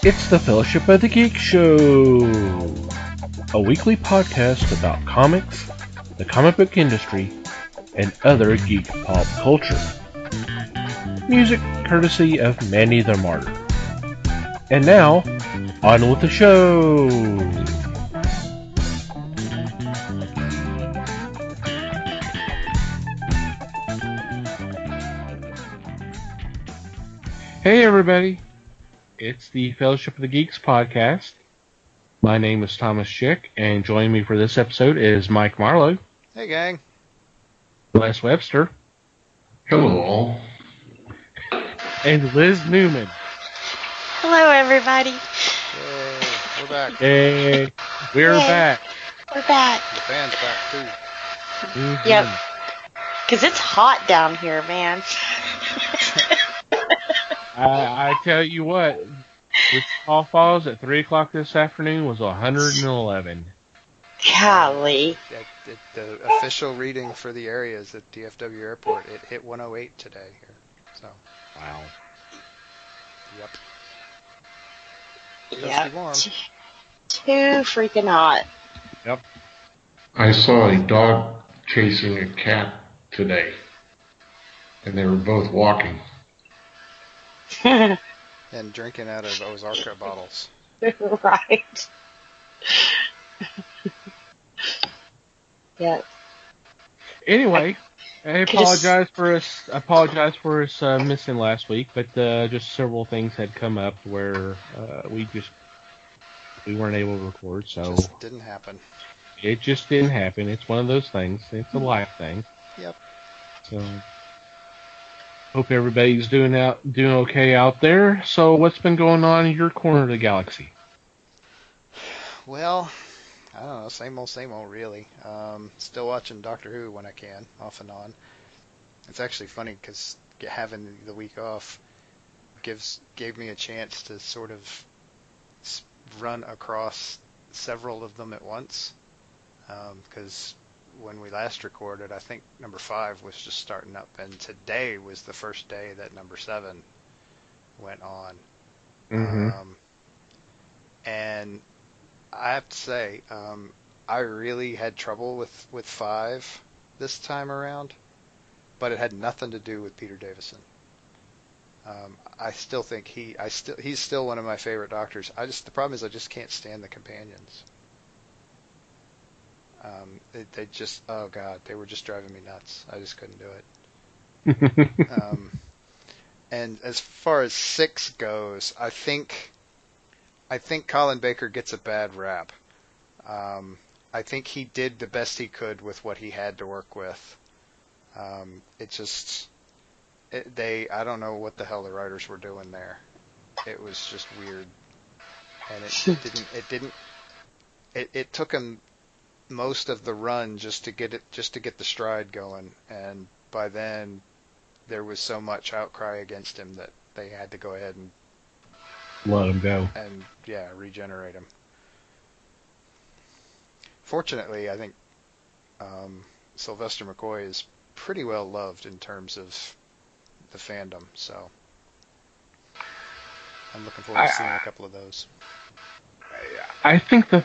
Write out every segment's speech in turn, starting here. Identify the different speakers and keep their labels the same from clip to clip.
Speaker 1: It's the Fellowship of the Geek Show, a weekly podcast about comics, the comic book industry, and other geek pop culture. Music courtesy of Manny the Martyr. And now, on with the show! Hey everybody! It's the Fellowship of the Geeks podcast. My name is Thomas Schick, and joining me for this episode is Mike Marlowe.
Speaker 2: Hey gang.
Speaker 1: Les Webster.
Speaker 3: Hello all.
Speaker 1: And Liz Newman.
Speaker 4: Hello everybody.
Speaker 2: Yay, we're back.
Speaker 1: Hey, we're back.
Speaker 4: We're back.
Speaker 2: The band's back too.
Speaker 1: Mm-hmm.
Speaker 4: Yep. Because it's hot down here, man.
Speaker 1: I tell you what, Wichita Falls at 3 o'clock this afternoon was 111.
Speaker 4: Golly.
Speaker 2: The official reading for the area is at DFW Airport. It hit 108 today here. So.
Speaker 1: Wow.
Speaker 2: Yep.
Speaker 4: Yep.
Speaker 2: Warm.
Speaker 4: Too freaking hot.
Speaker 1: Yep.
Speaker 3: I saw a dog chasing a cat today, and they were both walking.
Speaker 2: And drinking out of Ozarka bottles.
Speaker 4: Right. Yep.
Speaker 1: Anyway, I apologize for us missing last week, but just several things had come up where we weren't able to record, so
Speaker 2: Just didn't happen.
Speaker 1: It just didn't happen. It's one of those things. It's a life thing.
Speaker 2: Yep.
Speaker 1: So hope everybody's doing okay out there. So what's been going on in your corner of the galaxy?
Speaker 2: Well, I don't know, same old really. Still watching Doctor Who when I can, off and on. It's actually funny because having the week off gave me a chance to sort of run across several of them at once. Because when we last recorded, I think number 5 was just starting up, and today was the first day that number 7 went on.
Speaker 1: Mm-hmm.
Speaker 2: And I have to say, I really had trouble with 5 this time around, but it had nothing to do with Peter Davison. I still think he's still one of my favorite Doctors. The problem is I just can't stand the companions. They just, oh god, they were just driving me nuts. I just couldn't do it. And as far as 6 goes, I think Colin Baker gets a bad rap. I think he did the best he could with what he had to work with. I don't know what the hell the writers were doing there. It was just weird, and it took him most of the run just to get the stride going, and by then there was so much outcry against him that they had to go ahead and
Speaker 1: let him go
Speaker 2: and regenerate him. Fortunately, I think Sylvester McCoy is pretty well loved in terms of the fandom, so I'm looking forward to seeing a couple of those.
Speaker 1: I think the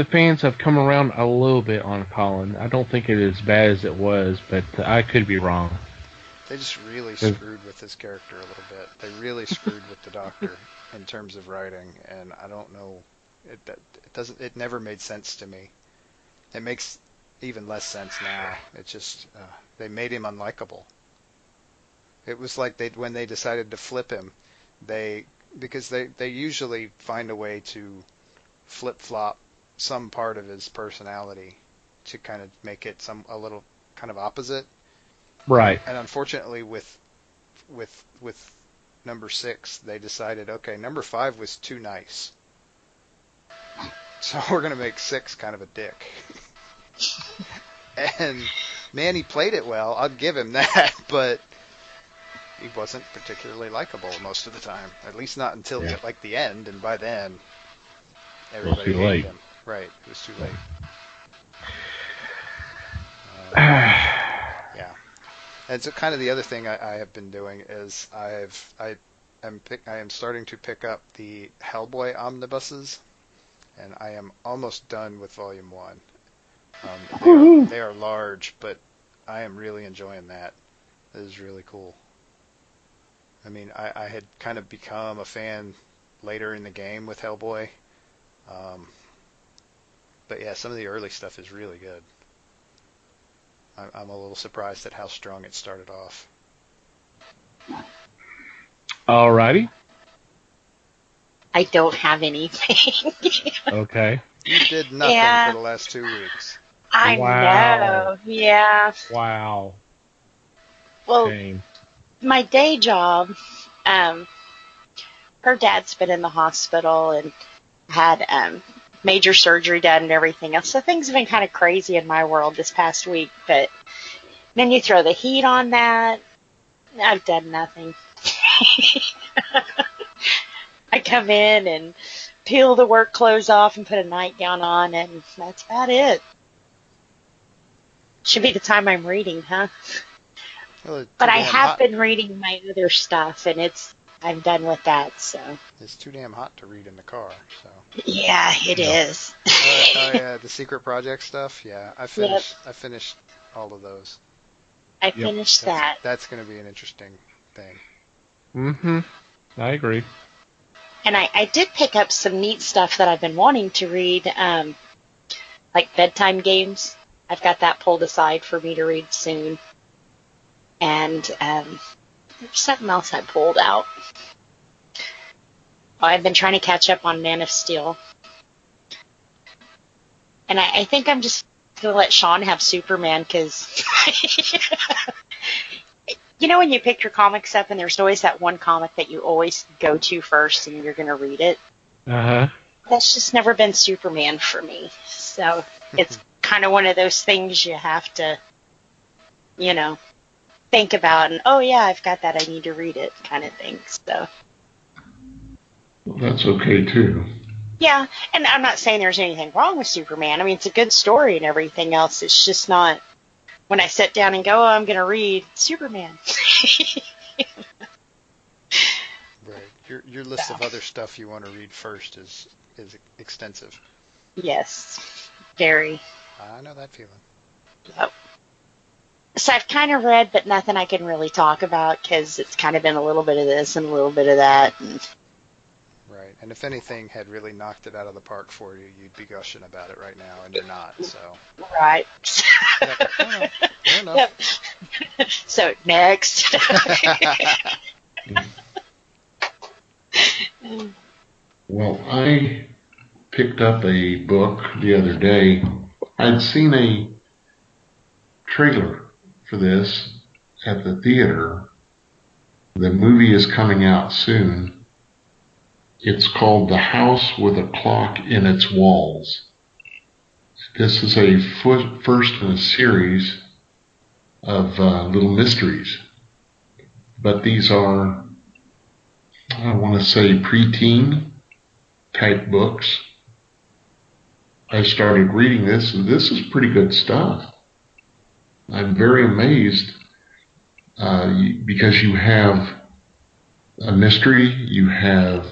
Speaker 1: fans have come around a little bit on Colin. I don't think it is as bad as it was, but I could be wrong.
Speaker 2: They just really screwed with his character a little bit. They really screwed with the Doctor in terms of writing, and I don't know. It never made sense to me. It makes even less sense now. It's just they made him unlikable. It was like when they decided to flip him, because they usually find a way to flip-flop some part of his personality to kind of make it a little kind of opposite.
Speaker 1: Right.
Speaker 2: And unfortunately with number 6, they decided, okay, number 5 was too nice. So we're going to make 6 kind of a dick. And man, he played it well. I'll give him that, but he wasn't particularly likable most of the time. At least not until the end, and by then everybody hated him. Right, it was too late. Yeah. And so kind of the other thing I have been doing is I I am starting to pick up the Hellboy Omnibuses, and I am almost done with Volume 1. They are large, but I am really enjoying that. It is really cool. I mean, I had kind of become a fan later in the game with Hellboy. But yeah, some of the early stuff is really good. I'm a little surprised at how strong it started off.
Speaker 1: Alrighty.
Speaker 4: I don't have anything.
Speaker 1: Okay.
Speaker 2: You did nothing
Speaker 4: Yeah.
Speaker 2: for the last 2 weeks.
Speaker 4: I
Speaker 1: Wow.
Speaker 4: know. Yeah.
Speaker 1: Wow.
Speaker 4: Well,
Speaker 1: Shame.
Speaker 4: my day job, her dad's been in the hospital and had major surgery done and everything else. So things have been kind of crazy in my world this past week. But then you throw the heat on that. I've done nothing. I come in and peel the work clothes off and put a nightgown on, and that's about it. Should be the time I'm reading, huh?
Speaker 2: Well, it's
Speaker 4: But
Speaker 2: too
Speaker 4: I
Speaker 2: damn
Speaker 4: have
Speaker 2: hot.
Speaker 4: been reading my other stuff, and I'm done with that, so.
Speaker 2: It's too damn hot to read in the car. So.
Speaker 4: Yeah, it is.
Speaker 2: Oh yeah, the secret project stuff. Yeah, I finished all of those.
Speaker 4: I finished that.
Speaker 2: That's going to be an interesting thing.
Speaker 1: Mm-hmm. I agree.
Speaker 4: And I did pick up some neat stuff that I've been wanting to read, like bedtime games. I've got that pulled aside for me to read soon. And there's something else I pulled out. Oh, I've been trying to catch up on Man of Steel. And I think I'm just going to let Sean have Superman because, you know, when you pick your comics up and there's always that one comic that you always go to first and you're going to read it.
Speaker 1: Uh-huh.
Speaker 4: That's just never been Superman for me. So it's kind of one of those things you have to, you know, think about. And, oh, yeah, I've got that. I need to read it kind of thing. So.
Speaker 3: Well, that's okay, too.
Speaker 4: Yeah, and I'm not saying there's anything wrong with Superman. I mean, it's a good story and everything else. It's just not when I sit down and go, oh, I'm going to read Superman.
Speaker 2: Right. Your list of other stuff you want to read first is extensive.
Speaker 4: Yes, very.
Speaker 2: I know that feeling.
Speaker 4: Yep. So I've kind of read, but nothing I can really talk about because it's kind of been a little bit of this and a little bit of that. And
Speaker 2: right. And if anything had really knocked it out of the park for you, you'd be gushing about it right now, and you're not. So.
Speaker 4: Right.
Speaker 2: Yep. Oh, fair enough.
Speaker 4: Yep. So next.
Speaker 3: Well, I picked up a book the other day. I'd seen a trailer for this at the theater. The movie is coming out soon. It's called The House with a Clock in Its Walls. This is a first in a series of little mysteries. But these are, I want to say, preteen type books. I started reading this, and this is pretty good stuff. I'm very amazed because you have a mystery, you have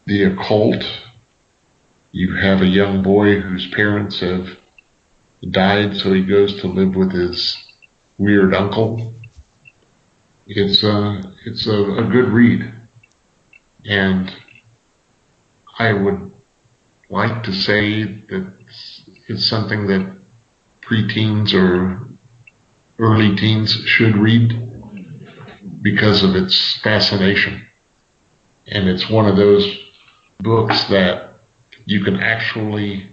Speaker 3: the occult, you have a young boy whose parents have died, so he goes to live with his weird uncle. It's a good read, and I would like to say that it's something that preteens or early teens should read because of its fascination. And it's one of those books that you can actually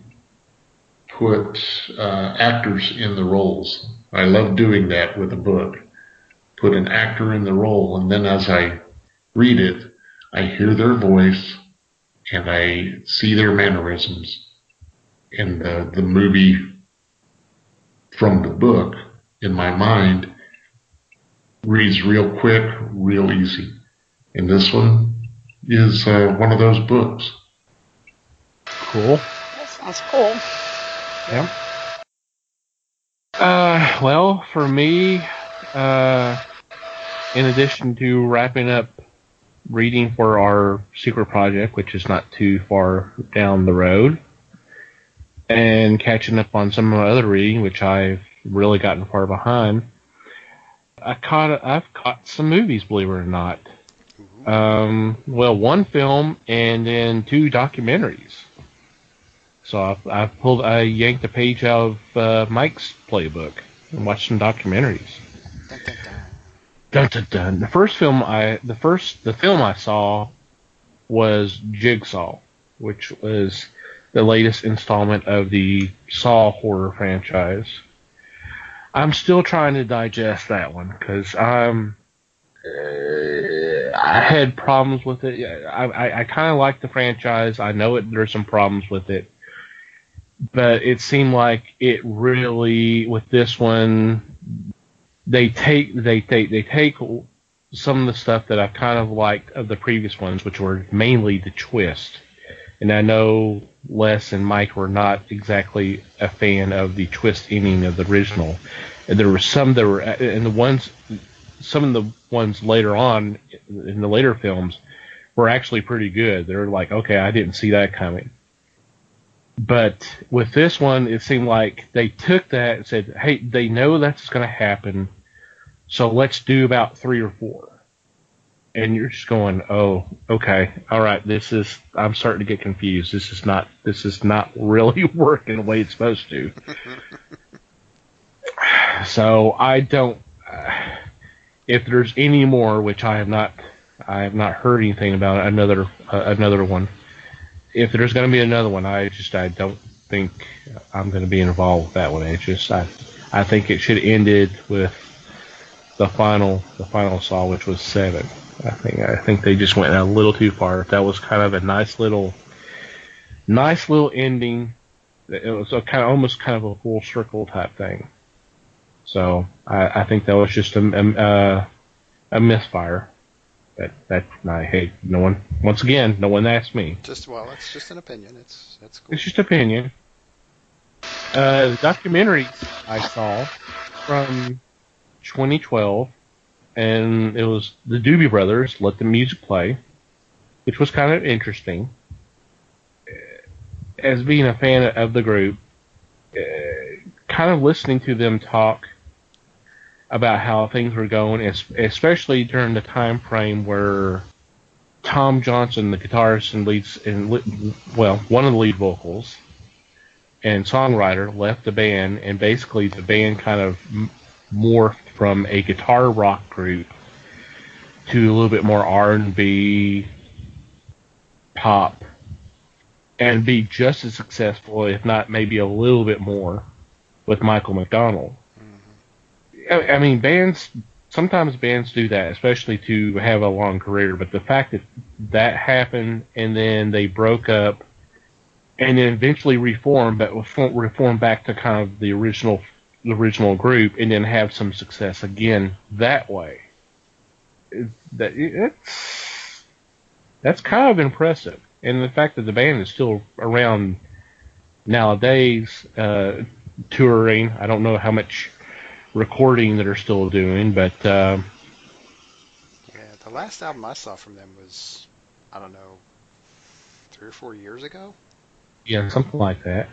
Speaker 3: put actors in the roles. I love doing that with a book. Put an actor in the role, and then as I read it, I hear their voice and I see their mannerisms. And the movie from the book, in my mind, reads real quick, real easy. And this one is one of those books.
Speaker 1: Cool.
Speaker 4: That sounds cool.
Speaker 1: Yeah. Well, for me, in addition to wrapping up reading for our secret project, which is not too far down the road, and catching up on some of my other reading, which I've really gotten far behind. I've caught some movies, believe it or not. Well, one film and then 2 documentaries. So I yanked a page out of Mike's playbook and watched some documentaries.
Speaker 2: Dun, dun, dun.
Speaker 1: Dun, dun, dun. The film I saw was Jigsaw, which was the latest installment of the Saw horror franchise. I'm still trying to digest that one because I had problems with it. I kind of like the franchise. I know there's some problems with it, but it seemed like it really, with this one, they take some of the stuff that I kind of liked of the previous ones, which were mainly the twist. And I know Les and Mike were not exactly a fan of the twist ending of the original. And there were some that were, and some of the ones later on in the later films were actually pretty good. They were like, okay, I didn't see that coming. But with this one, it seemed like they took that and said, hey, they know that's going to happen, so let's do about 3 or 4. And you're just going, oh, okay, all right, I'm starting to get confused. This is not really working the way it's supposed to. So I don't, if there's any more, which I have not heard anything about another one. If there's going to be another one, I don't think I'm going to be involved with that one. It's just, I think it should have ended with the final Saw, which was 7. I think they just went a little too far. That was kind of a nice little ending. It was almost kind of a full circle type thing. So I think that was just a misfire. Hey, no one asked me.
Speaker 2: It's just an opinion. That's cool.
Speaker 1: It's just opinion. The documentaries I saw from 2012, and it was the Doobie Brothers, Let the Music Play, which was kind of interesting. As being a fan of the group, kind of listening to them talk about how things were going, especially during the time frame where Tom Johnson, the guitarist one of the lead vocals and songwriter, left the band, and basically the band kind of morphed from a guitar rock group to a little bit more R&B, pop, and be just as successful, if not maybe a little bit more, with Michael McDonald. I mean, sometimes bands do that, especially to have a long career, but the fact that happened and then they broke up and then eventually reformed, but reformed back to kind of the original group and then have some success again that way, that's kind of impressive. And the fact that the band is still around nowadays, touring, I don't know how much recording that are still doing, but
Speaker 2: yeah, the last album I saw from them was, I don't know, 3 or 4 years ago.
Speaker 1: Yeah, something like that.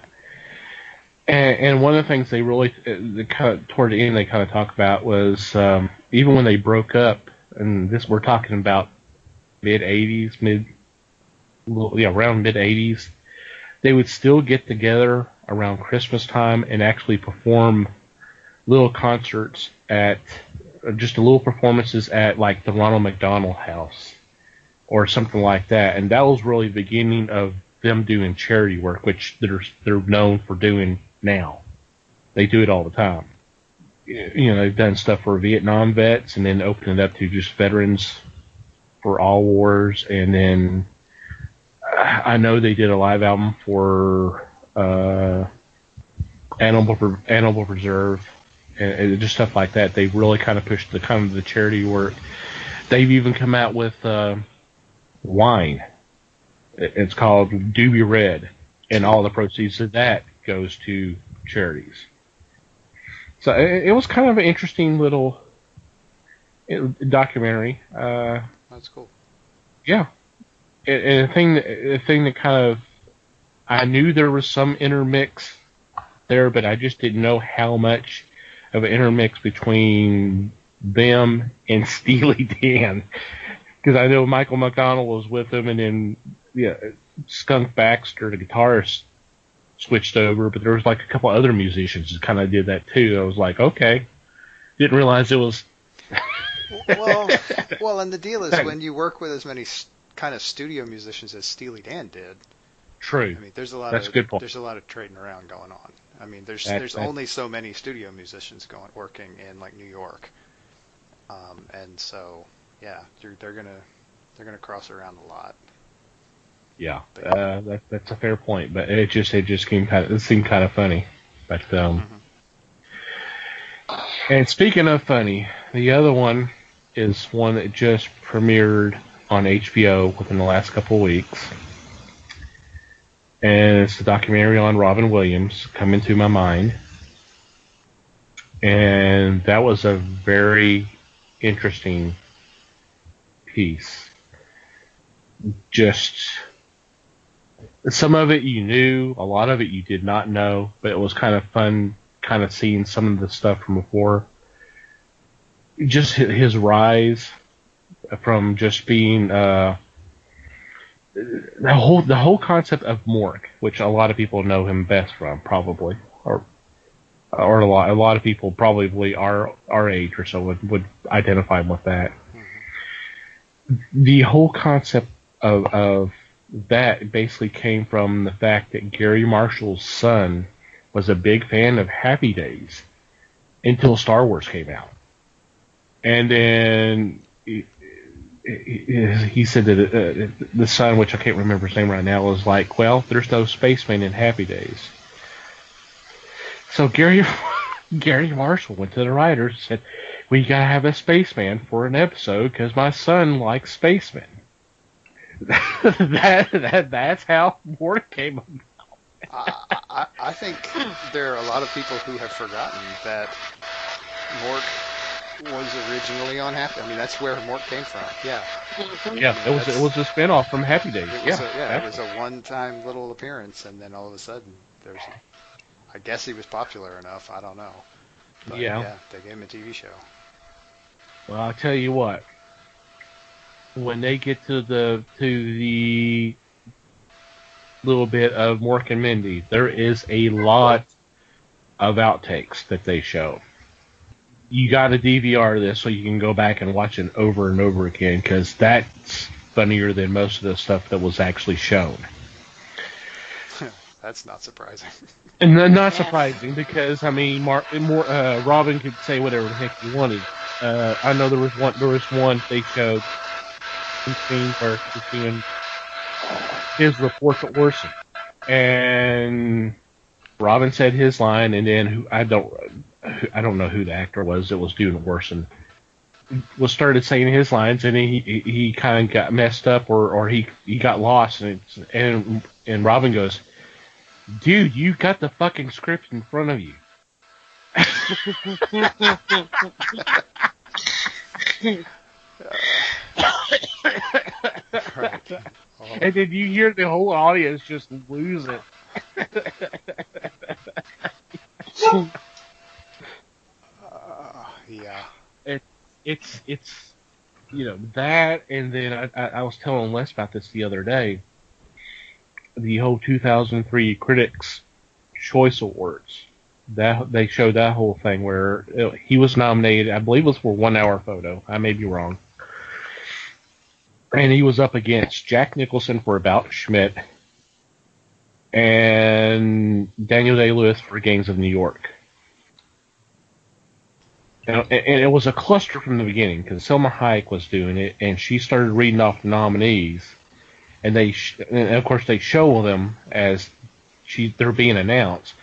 Speaker 1: And one of the things they really, toward the end, they kind of talk about was even when they broke up, and we're talking about mid-80s, around mid-80s, they would still get together around Christmas time and actually perform little concerts just little performances at like the Ronald McDonald House or something like that. And that was really the beginning of them doing charity work, which they're known for doing now. They do it all the time. They've done stuff for Vietnam vets and then opened it up to just veterans for all wars. And then I know they did a live album for Animal Preserve. And just stuff like that. They really kind of pushed the charity work. They've even come out with wine. It's called Doobie Red, and all the proceeds of that goes to charities. So it was kind of an interesting little documentary.
Speaker 2: That's cool.
Speaker 1: Yeah. And the thing that kind of, I knew there was some intermix there, but I just didn't know how much of an intermix between them and Steely Dan. Because I know Michael McDonald was with them, and then Skunk Baxter, the guitarist, switched over, but there was like a couple other musicians that kind of did that too. I was like, okay, didn't realize it was.
Speaker 2: well, and the deal is when you work with as many kind of studio musicians as Steely Dan did.
Speaker 1: True.
Speaker 2: I mean, there's a lot
Speaker 1: That's
Speaker 2: of
Speaker 1: a good point.
Speaker 2: There's a lot of trading around going on. I mean, there's only so many studio musicians working in like New York, and so yeah, they're gonna cross around a lot.
Speaker 1: Yeah, that's a fair point, but it just seemed kind of funny. But and speaking of funny, the other one is one that just premiered on HBO within the last couple of weeks, and it's the documentary on Robin Williams, Come Into My Mind, and that was a very interesting piece. Just some of it you knew, a lot of it you did not know, but it was kind of fun kind of seeing some of the stuff from before. Just his rise from just being the whole concept of Mork, which a lot of people know him best from, probably, or a lot of people probably our age or so would identify him with that. The whole concept of that basically came from the fact that Gary Marshall's son was a big fan of Happy Days until Star Wars came out. And then he said that the son, which I can't remember his name right now, was like, well, there's no spaceman in Happy Days. So Gary Marshall went to the writers and said, we got to have a spaceman for an episode because my son likes spacemen. That's how Mork came about.
Speaker 2: I think there are a lot of people who have forgotten that Mork was originally on Happy. I mean, that's where Mork came from. Yeah.
Speaker 1: Yeah, it was a spinoff from Happy Days.
Speaker 2: It was a one-time little appearance, and then all of a sudden, I guess he was popular enough. I don't know. But yeah, they gave him a TV show.
Speaker 1: Well, I'll tell you what. When they get to the little bit of Mork and Mindy, there is a lot of outtakes that they show. You got to DVR this so you can go back and watch it over and over again, because that's funnier than most of the stuff that was actually shown.
Speaker 2: That's not surprising.
Speaker 1: And not surprising, because I mean, Robin could say whatever the heck he wanted. I know there was one they showed scene where he's doing his report to Orson, and Robin said his line, and then I don't know who the actor was that was doing Orson started saying his lines, and he kind of got messed up, or he got lost, and Robin goes, dude, you got the fucking script in front of you.
Speaker 2: Right.
Speaker 1: And then you hear the whole audience just lose it.
Speaker 2: Yeah.
Speaker 1: It's that, and then I was telling Les about this the other day. The whole 2003 Critics' Choice Awards. That they showed that whole thing where he was nominated. I believe it was for 1 hour photo. I may be wrong. And he was up against Jack Nicholson for About Schmidt and Daniel Day-Lewis for Gangs of New York. And it was a cluster from the beginning, because Selma Hayek was doing it, and she started reading off the nominees, and and of course they show them as they're being announced,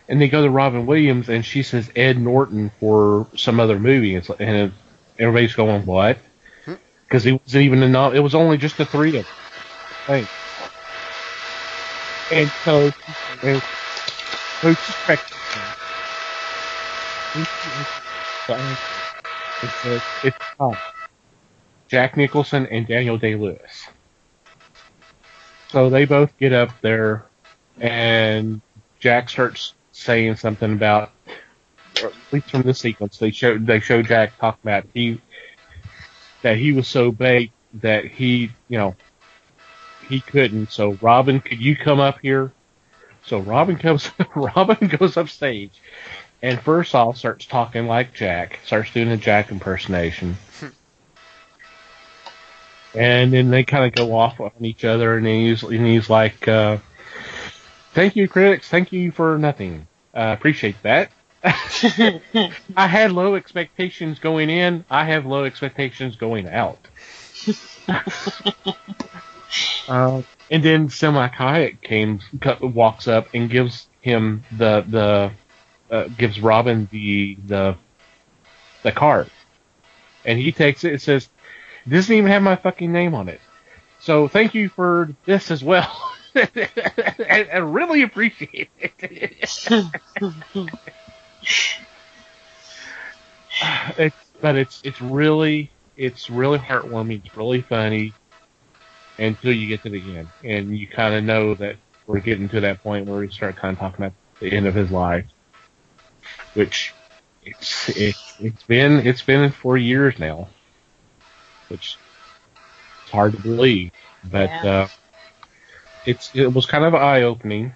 Speaker 1: and they go to Robin Williams, and she says Ed Norton for some other movie, and everybody's going, what? Because he wasn't even it was only just the three of them. Thanks. And so it's time. Jack Nicholson and Daniel Day-Lewis. So they both get up there, and Jack starts saying something about, or at least from this sequence, they show Jack talk about that he was so baked that he couldn't. So Robin, could you come up here? So Robin goes up stage, and first off starts talking like Jack, starts doing a Jack impersonation. And then they kind of go off on each other, and he's like, "Thank you, critics. Thank you for nothing. Appreciate that." I had low expectations going in. I have low expectations going out. And then Semi Kayak walks up and gives him gives Robin the card, and he takes it. It says, "It doesn't even have my fucking name on it. So thank you for this as well." I really appreciate it. It's really heartwarming. It's really funny until you get to the end, and you kind of know that we're getting to that point where we start kind of talking about the end of his life, which it's been 4 years now, which is hard to believe, but
Speaker 4: Yeah.
Speaker 1: it was kind of eye opening,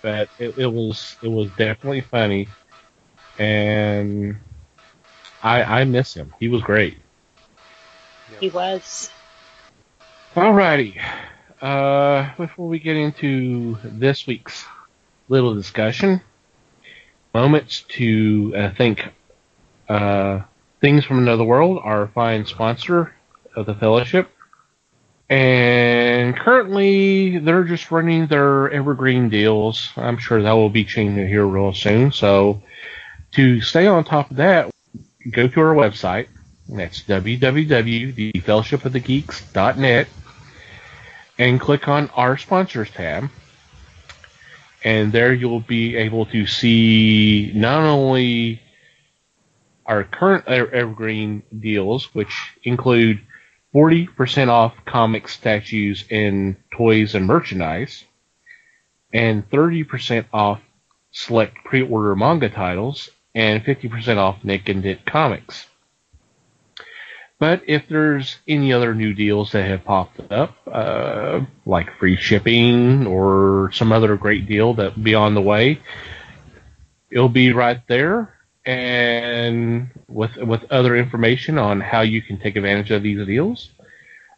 Speaker 1: but it was definitely funny, and I miss him. He was great.
Speaker 4: He was.
Speaker 1: Alrighty. Before we get into this week's little discussion, moments to thank Things from Another World, our fine sponsor of the Fellowship. And currently, they're just running their evergreen deals. I'm sure that will be changing here real soon. So, to stay on top of that, go to our website. That's www.thefellowshipofthegeeks.net, and click on our sponsors tab. And there you'll be able to see not only our current evergreen deals, which include 40% off comic statues and toys and merchandise, and 30% off select pre-order manga titles, and 50% off Nick and Dick comics. But if there's any other new deals that have popped up, like free shipping or some other great deal that'll be on the way, it'll be right there, and with other information on how you can take advantage of these deals.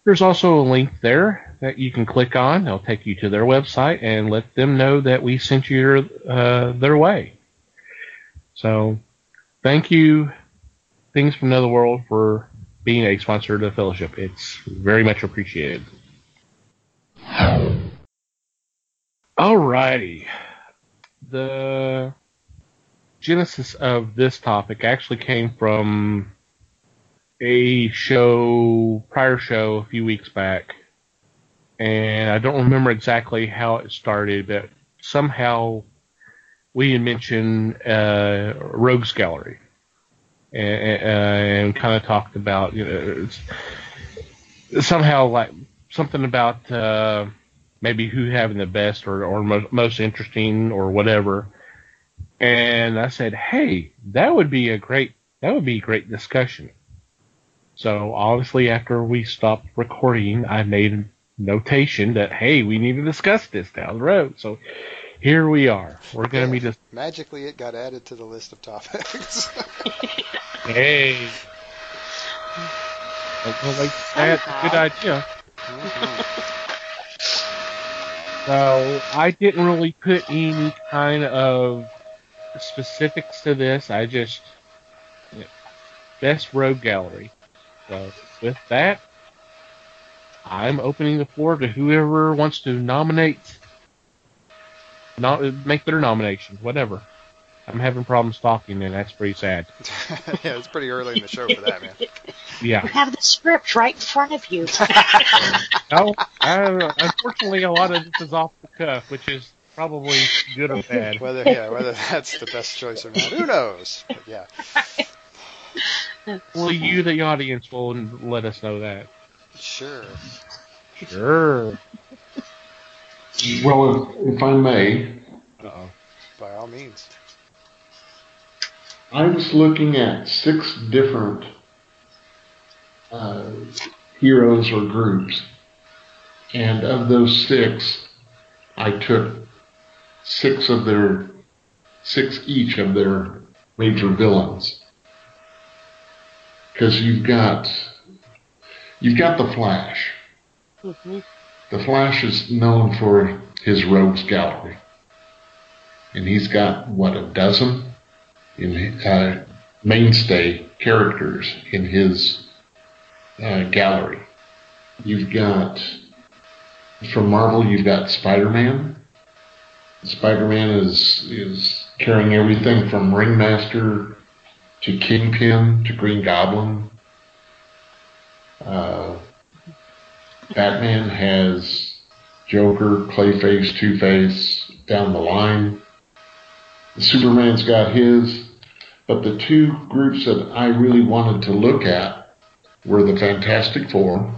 Speaker 1: There's also a link there that you can click on. It'll take you to their website and let them know that we sent you their way. So, thank you, Things from Another World, for being a sponsor of the Fellowship. It's very much appreciated. Alrighty. The genesis of this topic actually came from a prior show a few weeks back, and I don't remember exactly how it started, but somehow we had mentioned Rogues Gallery, and kind of talked about, somehow like something about maybe who having the best or most interesting or whatever. And I said, hey, that would be great discussion. So obviously after we stopped recording, I made a notation that, hey, we need to discuss this down the road. So here we are. We're going to be just
Speaker 2: magically it got added to the list of topics.
Speaker 1: Hey. That's a good idea. So I didn't really put any kind of specifics to this. I just best rogue gallery. So with that, I'm opening the floor to whoever wants to make their nominations, whatever. I'm having problems talking, and that's pretty sad.
Speaker 2: Yeah, it's pretty early in the show for that, man.
Speaker 1: Yeah.
Speaker 4: You have the script right in front of you.
Speaker 1: No, unfortunately, a lot of this is off the cuff, which is probably good or bad.
Speaker 2: Whether that's the best choice or not, who knows? But yeah.
Speaker 1: Well, you, the audience, will let us know that.
Speaker 2: Sure.
Speaker 1: Sure.
Speaker 3: Well, if I may,
Speaker 1: Uh-oh.
Speaker 2: By all means.
Speaker 3: I was looking at 6 different heroes or groups, and of those 6, I took 6 each of their major villains, because you've got the Flash.
Speaker 1: Mm-hmm.
Speaker 3: The Flash is known for his rogues gallery, and he's got a dozen mainstay characters in his gallery. You've got, from Marvel, you've got Spider-Man. Spider-Man is carrying everything from Ringmaster to Kingpin to Green Goblin. Batman has Joker, Clayface, Two-Face down the line. Superman's got his. But the 2 groups that I really wanted to look at were the Fantastic Four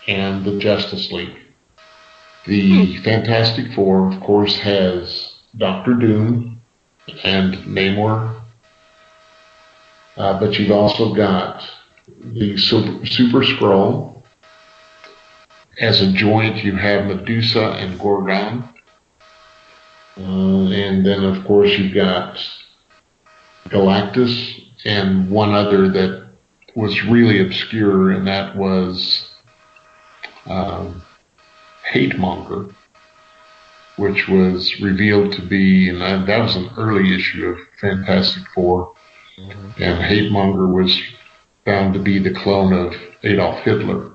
Speaker 3: and the Justice League. The Fantastic Four, of course, has Doctor Doom and Namor. But you've also got the Super Skrull. As a joint, you have Medusa and Gorgon. And then, of course, you've got Galactus and one other that was really obscure, and that was Hatemonger, which was revealed to be, and that was an early issue of Fantastic Four, and Hatemonger was found to be the clone of Adolf Hitler.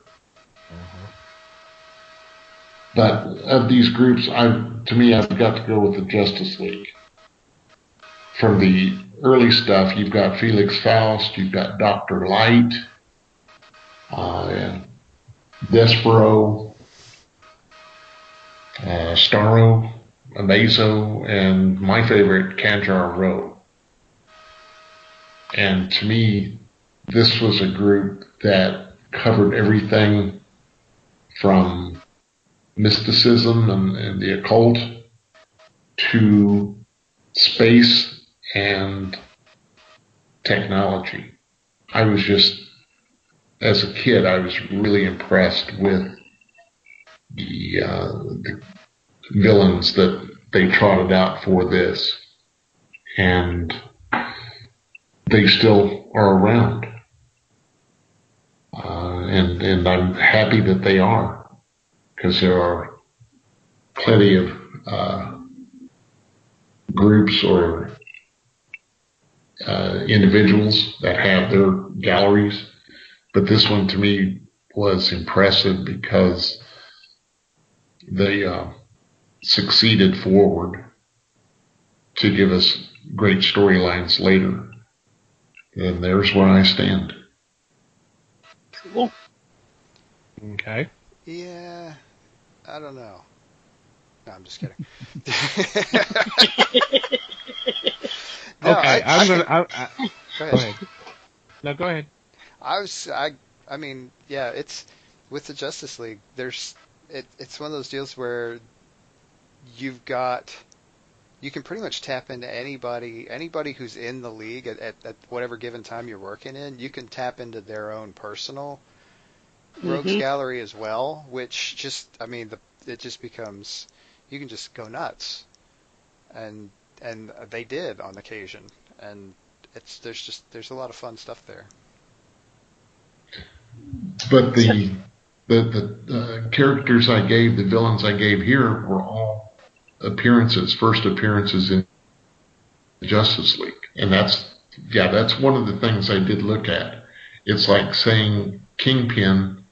Speaker 3: But of these groups, I've got to go with the Justice League. From the early stuff, you've got Felix Faust, you've got Dr. Light, Despero, Starro, Amazo, and my favorite, Kanjar Rowe. And to me, this was a group that covered everything from mysticism and the occult to space and technology. I was just, as a kid, I was really impressed with the villains that they trotted out for this, and they still are around, and I'm happy that they are, because there are plenty of groups or individuals that have their galleries, but this one to me was impressive because they succeeded forward to give us great storylines later, and there's where I stand.
Speaker 1: Cool. Okay.
Speaker 2: Yeah, I don't know. No, I'm just kidding. No,
Speaker 1: okay,
Speaker 2: go
Speaker 1: go ahead. No, go ahead.
Speaker 2: I mean, yeah, it's with the Justice League. It's one of those deals where you can pretty much tap into anybody who's in the league at whatever given time you're working in. You can tap into their own personal rogues gallery as well, which it just becomes, you can just go nuts, and they did on occasion, and there's a lot of fun stuff there.
Speaker 3: But the characters I gave, the villains I gave here, were all first appearances in Justice League, and that's one of the things I did look at. It's like saying Kingpin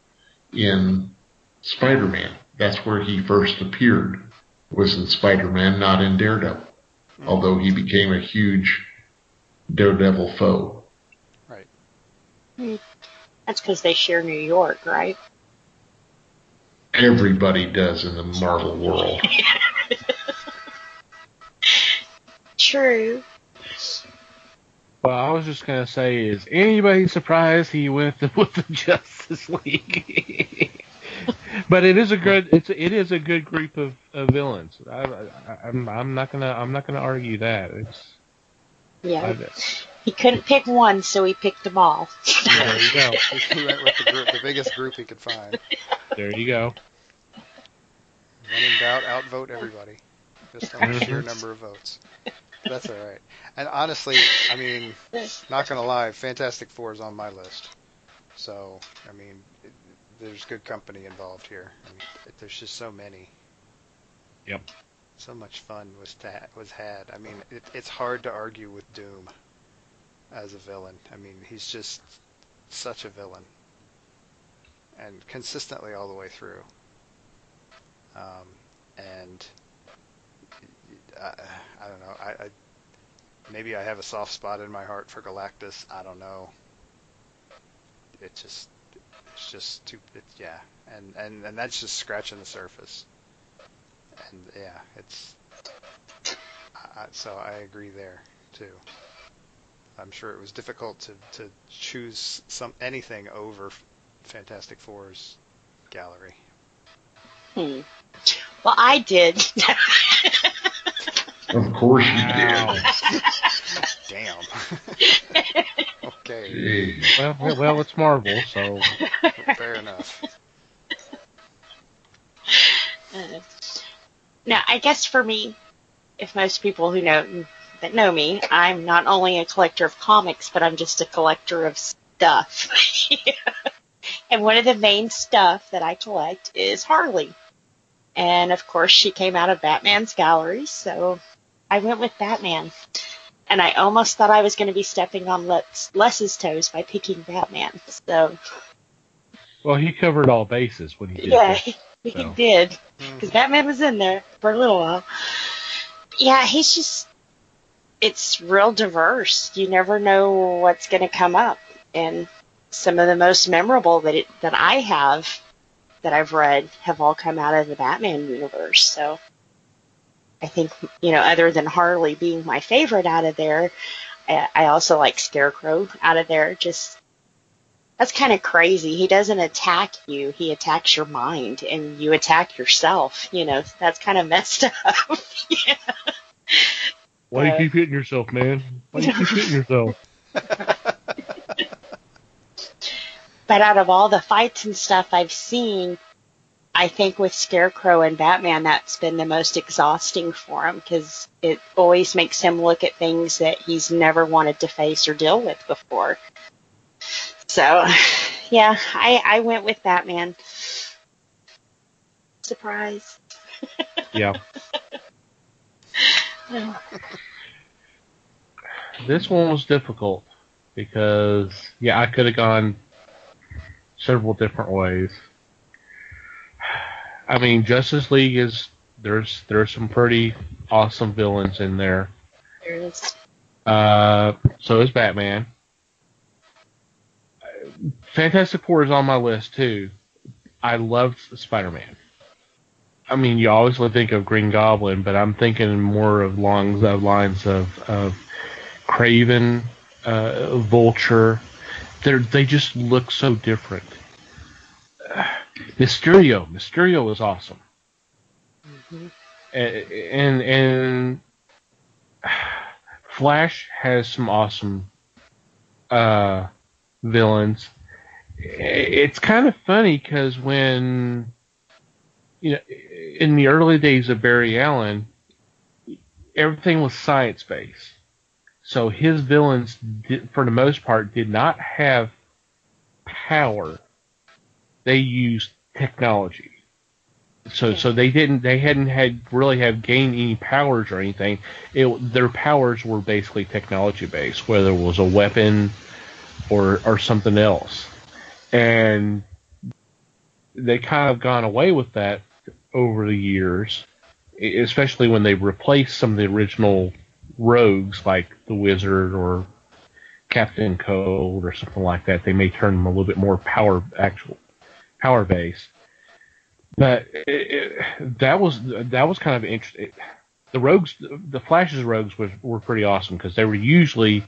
Speaker 3: in Spider-Man. That's where he first appeared, was in Spider-Man, not in Daredevil, although he became a huge Daredevil foe.
Speaker 2: Right.
Speaker 4: That's because they share New York, right?
Speaker 3: Everybody does in the Marvel world.
Speaker 4: True.
Speaker 1: Well, I was just gonna say, is anybody surprised he went with the Justice League? But it is a good group of villains. I'm not gonna argue that.
Speaker 4: Yeah. He couldn't pick one, so he picked them all.
Speaker 1: Yeah, there you go.
Speaker 2: He went with the biggest group he could find.
Speaker 1: There you go.
Speaker 2: When in doubt, outvote everybody. Just on the sheer number of votes. That's all right. And honestly, I mean, not gonna lie, Fantastic Four is on my list. So, I mean, there's good company involved here. I mean, there's just so many.
Speaker 1: Yep.
Speaker 2: So much fun was had. I mean, it's hard to argue with Doom as a villain. I mean, he's just such a villain, and consistently all the way through. And I don't know. I maybe I have a soft spot in my heart for Galactus. I don't know. It's just too. Yeah, and that's just scratching the surface. And yeah, so I agree there too. I'm sure it was difficult to choose anything over Fantastic Four's gallery.
Speaker 4: Well, I did.
Speaker 3: Of course you did.
Speaker 2: Damn. Okay.
Speaker 3: Jeez.
Speaker 1: Well, it's Marvel, so
Speaker 2: Fair enough.
Speaker 4: Now, I guess for me, if most people who know me, I'm not only a collector of comics, but I'm just a collector of stuff. And one of the main stuff that I collect is Harley. And of course, she came out of Batman's gallery, so I went with Batman. And I almost thought I was going to be stepping on Les's toes by picking Batman. So,
Speaker 1: well, he covered all bases when he did.
Speaker 4: Yeah,
Speaker 1: that,
Speaker 4: he did. Because Batman was in there for a little while. Yeah, it's real diverse. You never know what's going to come up. And some of the most memorable that I've read have all come out of the Batman universe. So I think, other than Harley being my favorite out of there, I also like Scarecrow out of there. That's kind of crazy. He doesn't attack you. He attacks your mind, and you attack yourself. That's kind of messed up. Yeah.
Speaker 1: Why do you keep hitting yourself, man? Why do you keep hitting yourself?
Speaker 4: But out of all the fights and stuff I've seen, I think with Scarecrow and Batman, that's been the most exhausting for him, because it always makes him look at things that he's never wanted to face or deal with before. So, yeah, I went with Batman. Surprise.
Speaker 1: Yeah. This one was difficult because, I could have gone several different ways. I mean, Justice League there's some pretty awesome villains in there.
Speaker 4: There is.
Speaker 1: So is Batman. Fantastic Four is on my list too. I love Spider-Man. I mean, you always would think of Green Goblin, but I'm thinking more of along the lines of Kraven, Vulture. They just look so different. Mysterio was awesome. Mm-hmm. And Flash has some awesome villains. It's kind of funny because when in the early days of Barry Allen, everything was science-based. So his villains, for the most part, did not have power. They used technology. So they hadn't really gained any powers or anything. Their powers were basically technology-based, whether it was a weapon or something else. And they kind of gone away with that over the years, especially when they replaced some of the original rogues like the Wizard or Captain Cold or something like that. They may turn them a little bit more power based. But that was kind of interesting. The Flash's rogues were pretty awesome because they were usually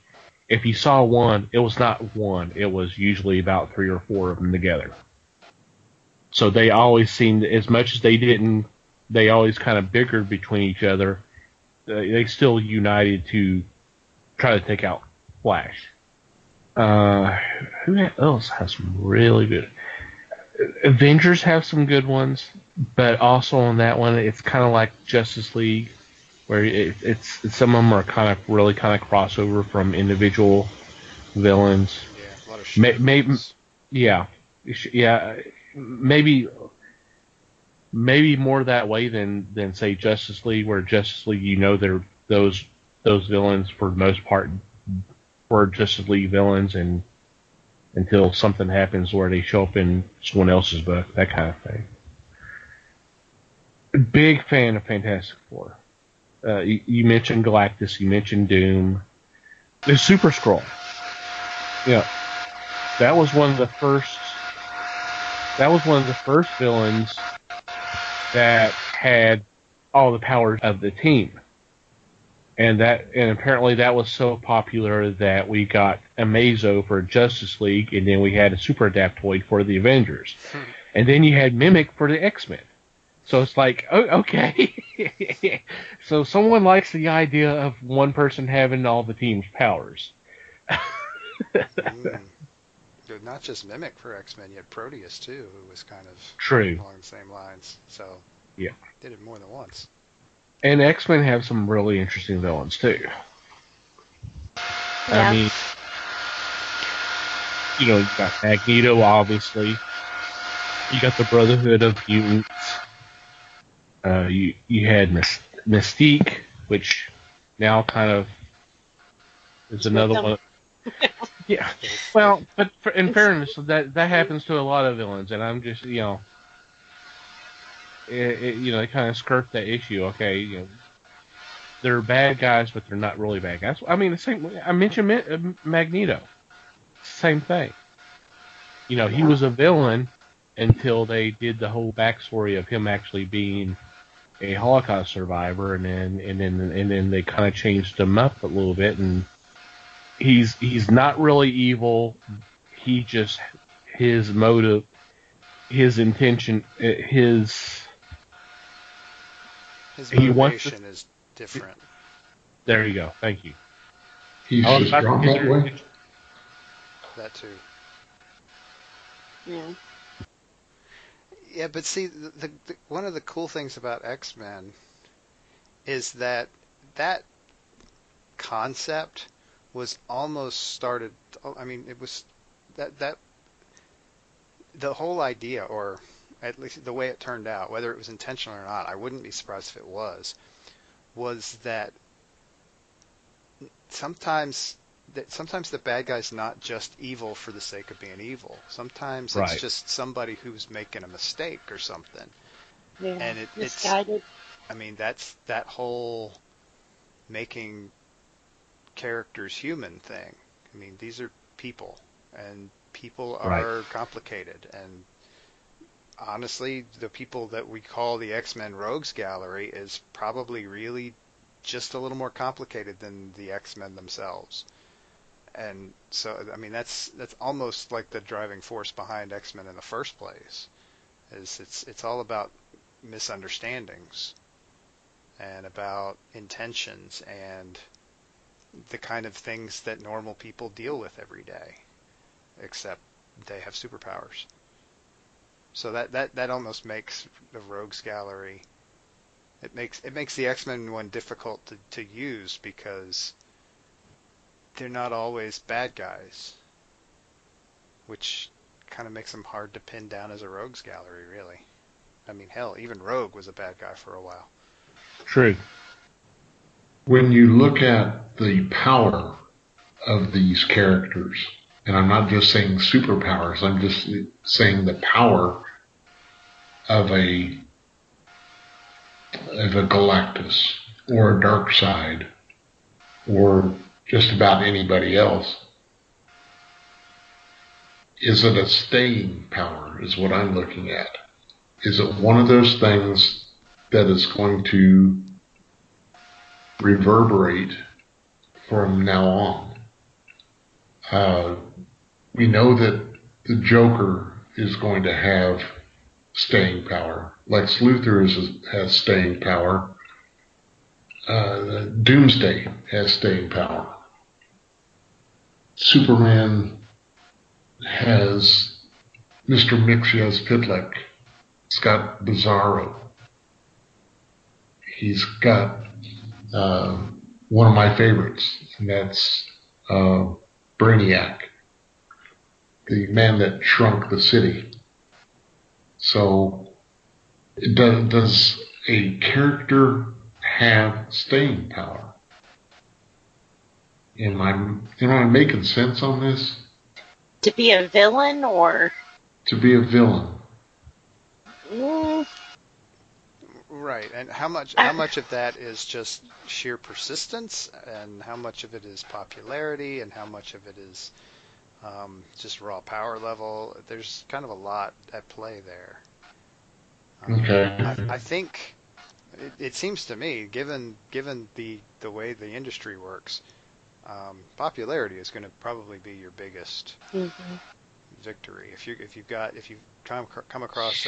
Speaker 1: if you saw one, it was not one. It was usually about 3 or 4 of them together. So they always seemed, as much as they always kind of bickered between each other, they still united to try to take out Flash. Who else has some really good? Avengers have some good ones, but also on that one, it's kind of like Justice League, where it's some of them are kind of crossover from individual villains.
Speaker 2: Yeah, a lot of
Speaker 1: Maybe, yeah, maybe more that way than say Justice League, where Justice League, they're those villains for the most part were Justice League villains, and until something happens where they show up in someone else's book, that kind of thing. Big fan of Fantastic Four. You mentioned Galactus, you mentioned Doom. The Super Skrull. Yeah, that was one of the first villains that had all the powers of the team. And apparently that was so popular that we got Amazo for Justice League, and then we had a Super Adaptoid for the Avengers. And then you had Mimic for the X-Men. So it's like, oh, okay. So someone likes the idea of one person having all the team's powers.
Speaker 2: Not just Mimic for X-Men, you had Proteus too, who was kind of
Speaker 1: true
Speaker 2: along the same lines. So
Speaker 1: yeah,
Speaker 2: did it more than once.
Speaker 1: And X-Men have some really interesting villains too.
Speaker 4: Yeah.
Speaker 1: I mean, you got Magneto, obviously. You got the Brotherhood of Mutants. You had Mystique, which now kind of is another one. Yeah. Well, but in fairness, that happens to a lot of villains, and I'm just, they kind of skirt that issue. Okay, they're bad guys, but they're not really bad guys. I mean, the same. I mentioned Magneto. Same thing. He was a villain until they did the whole backstory of him actually being a Holocaust survivor, and then they kind of changed him up a little bit, and he's not really evil. He just, his motive, his intention, his
Speaker 2: motivation is different.
Speaker 1: There you go. Thank you.
Speaker 3: He's just drawn that way.
Speaker 2: That too.
Speaker 4: Yeah.
Speaker 2: Yeah, but see, the one of the cool things about X-Men is that concept was almost started. I mean, it was that the whole idea, or at least the way it turned out, whether it was intentional or not, I wouldn't be surprised if it was that sometimes the bad guy's not just evil for the sake of being evil. Sometimes it's just somebody who's making a mistake or something.
Speaker 4: Yeah,
Speaker 2: and it's
Speaker 4: misguided.
Speaker 2: I mean, that's that whole making characters human thing. I mean, these are people, and people are complicated. And honestly, the people that we call the X-Men Rogues Gallery is probably really just a little more complicated than the X-Men themselves. And so, I mean, that's almost like the driving force behind X-Men in the first place. It's all about misunderstandings and about intentions and the kind of things that normal people deal with every day, except they have superpowers. So that almost makes the Rogues Gallery. It makes the X-Men one difficult to use because they're not always bad guys, which kind of makes them hard to pin down as a Rogues Gallery, really. I mean, hell, even Rogue was a bad guy for a while.
Speaker 1: True.
Speaker 3: When you look at the power of these characters, and I'm not just saying superpowers, I'm just saying the power of a Galactus or a Darkseid or just about anybody else. Is it a staying power is what I'm looking at. Is it one of those things that is going to reverberate from now on? We know that the Joker is going to have staying power. Lex Luthor has staying power. Doomsday has staying power. Superman has Mr. Mxyzptlk. He's got Bizarro. He's got one of my favorites, and that's Brainiac, the man that shrunk the city. So, does a character have staying power? Am I making sense on this?
Speaker 4: To be a villain or?
Speaker 3: To be a villain.
Speaker 2: Right, and how much of that is just sheer persistence, and how much of it is popularity, and how much of it is just raw power level? There's kind of a lot at play there.
Speaker 3: Okay.
Speaker 2: I think it seems to me, given the way the industry works, popularity is going to probably be your biggest victory. If you come across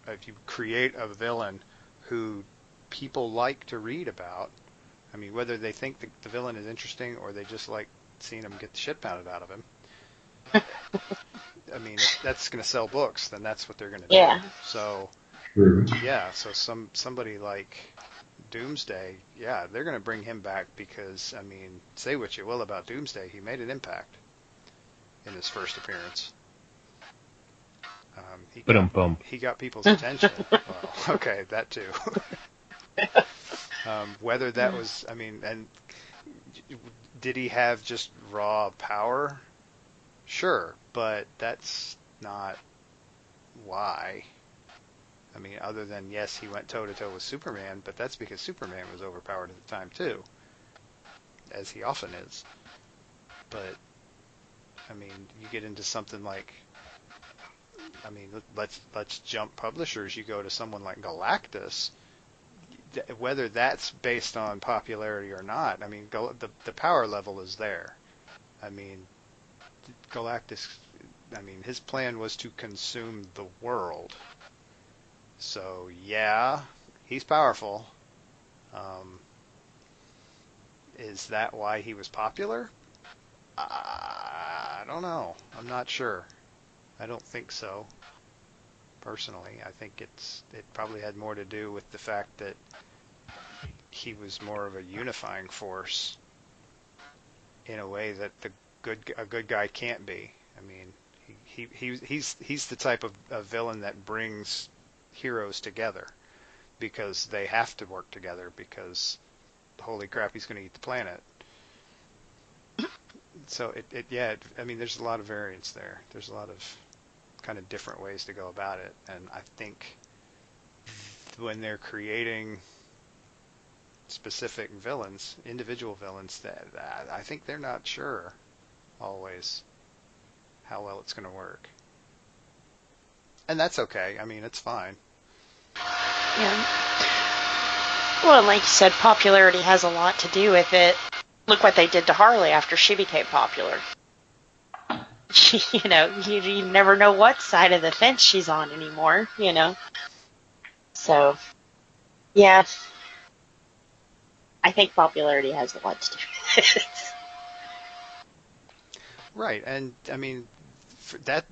Speaker 2: if you create a villain who people like to read about, I mean, whether they think the villain is interesting or they just like seeing him get the shit pounded out of him. I mean, if that's going to sell books, then that's what they're going to do. So, yeah, so somebody like Doomsday, yeah, they're going to bring him back because, I mean, say what you will about Doomsday, he made an impact in his first appearance. He got people's attention. Well, okay, that too. Whether that was, I mean, and did he have just raw power? Sure, but that's not why. I mean, other than, yes, he went toe-to-toe with Superman, but that's because Superman was overpowered at the time too, as he often is. But, I mean, you get into something like, I mean, let's jump publishers. You go to someone like Galactus, whether that's based on popularity or not. I mean, the power level is there. I mean, Galactus, I mean, his plan was to consume the world. So, yeah, he's powerful. Is that why he was popular? I don't know. I'm not sure. I don't think so. Personally, I think it probably had more to do with the fact that he was more of a unifying force in a way that a good guy can't be. I mean, he's the type of villain that brings heroes together because they have to work together because holy crap, he's going to eat the planet. So I mean, there's a lot of variance there. There's a lot of kind of different ways to go about it, and I think when they're creating specific villains, individual villains, that I think they're not sure always how well it's going to work, and that's okay. I mean, it's fine.
Speaker 4: Yeah. Well, like you said, popularity has a lot to do with it. Look what they did to Harley after she became popular. You know, you never know what side of the fence she's on anymore, you know. So, yeah, I think popularity has a lot to do with it.
Speaker 2: Right, and I mean, that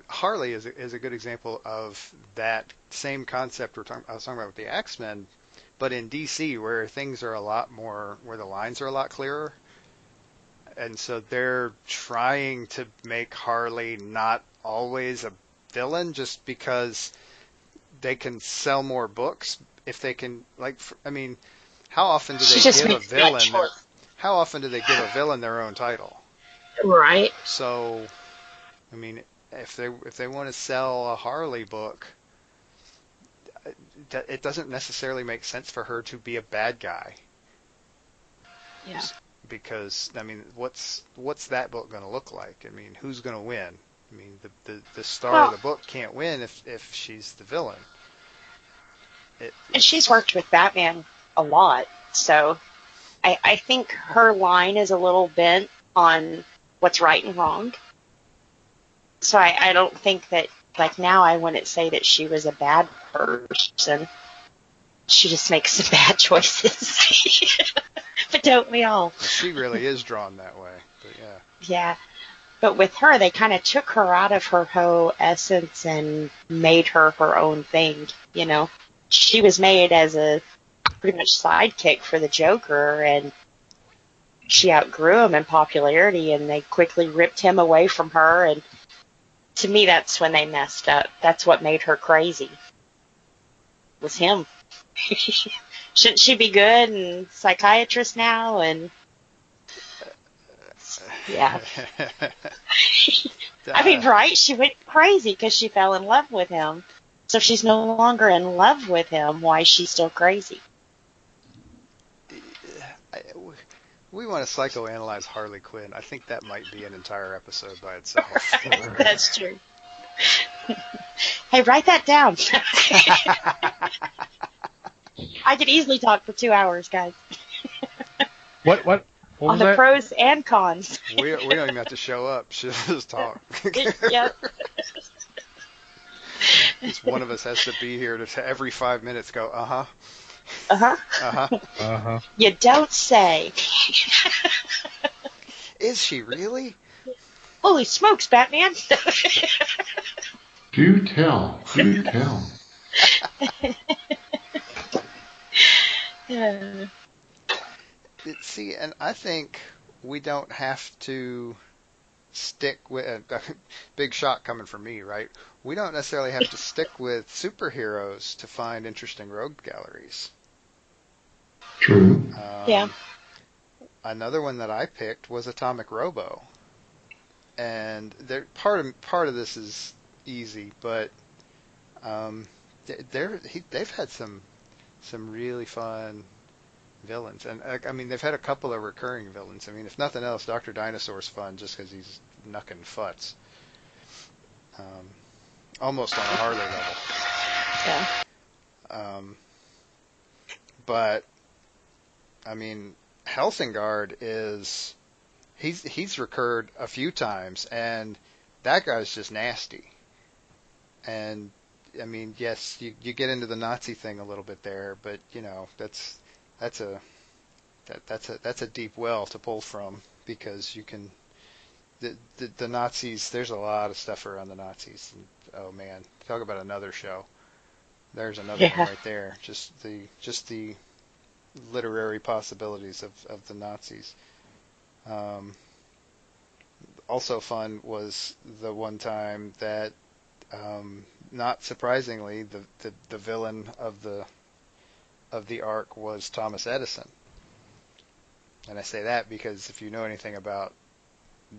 Speaker 2: Harley is a good example of that same concept I was talking about with the X-Men, but in DC where things are a lot more, where the lines are a lot clearer. And so they're trying to make Harley not always a villain just because they can sell more books if they can, like, I mean, how often do they give a villain their own title?
Speaker 4: Right.
Speaker 2: So, I mean, if they want to sell a Harley book, it doesn't necessarily make sense for her to be a bad guy.
Speaker 4: Yeah.
Speaker 2: Because, I mean, what's that book going to look like? I mean, who's going to win? I mean, the star of the book can't win if she's the villain.
Speaker 4: And she's worked with Batman a lot, so I think her line is a little bent on what's right and wrong. So I don't think that, like, now I wouldn't say that she was a bad person. She just makes some bad choices. But don't we all?
Speaker 2: She really is drawn that way. But yeah.
Speaker 4: Yeah. But with her, they kind of took her out of her whole essence and made her her own thing, you know? She was made as a pretty much sidekick for the Joker, and she outgrew him in popularity, and they quickly ripped him away from her, and to me, that's when they messed up. That's what made her crazy. Was him. Shouldn't she be good and psychiatrist now? And yeah. I mean, right? She went crazy because she fell in love with him. So if she's no longer in love with him, why is she still crazy?
Speaker 2: We want to psychoanalyze Harley Quinn. I think that might be an entire episode by itself.
Speaker 4: That's true. Hey, write that down. I could easily talk for 2 hours, guys.
Speaker 1: What
Speaker 4: on the
Speaker 1: that?
Speaker 4: Pros and cons.
Speaker 2: We don't even have to show up. She'll just talk.
Speaker 4: Yep.
Speaker 2: Just one of us has to be here to every 5 minutes go, uh-huh.
Speaker 4: Uh-huh.
Speaker 2: Uh-huh.
Speaker 1: Uh-huh.
Speaker 4: You don't say.
Speaker 2: Is she really?
Speaker 4: Holy smokes, Batman.
Speaker 3: Do tell. Do tell.
Speaker 2: See, and I think we don't have to stick with big shot coming from me, right? We don't necessarily have to stick with superheroes to find interesting rogue galleries.
Speaker 3: True.
Speaker 4: Yeah.
Speaker 2: Another one that I picked was Atomic Robo, and part of this is easy, but they've had some really fun villains, and I mean they've had a couple of recurring villains. I mean, if nothing else, Dr. Dinosaur's fun just because he's knucking futs, almost on a Harley level.
Speaker 4: Yeah.
Speaker 2: But I mean, Helsingard he's recurred a few times, and that guy's just nasty. And I mean, yes, you get into the Nazi thing a little bit there, but you know that's a deep well to pull from, because you can the Nazis. There's a lot of stuff around the Nazis. And, oh man, talk about another show. There's another one right there. Just the literary possibilities of the Nazis. Also fun was the one time that, not surprisingly, the villain of the arc was Thomas Edison. And I say that because if you know anything about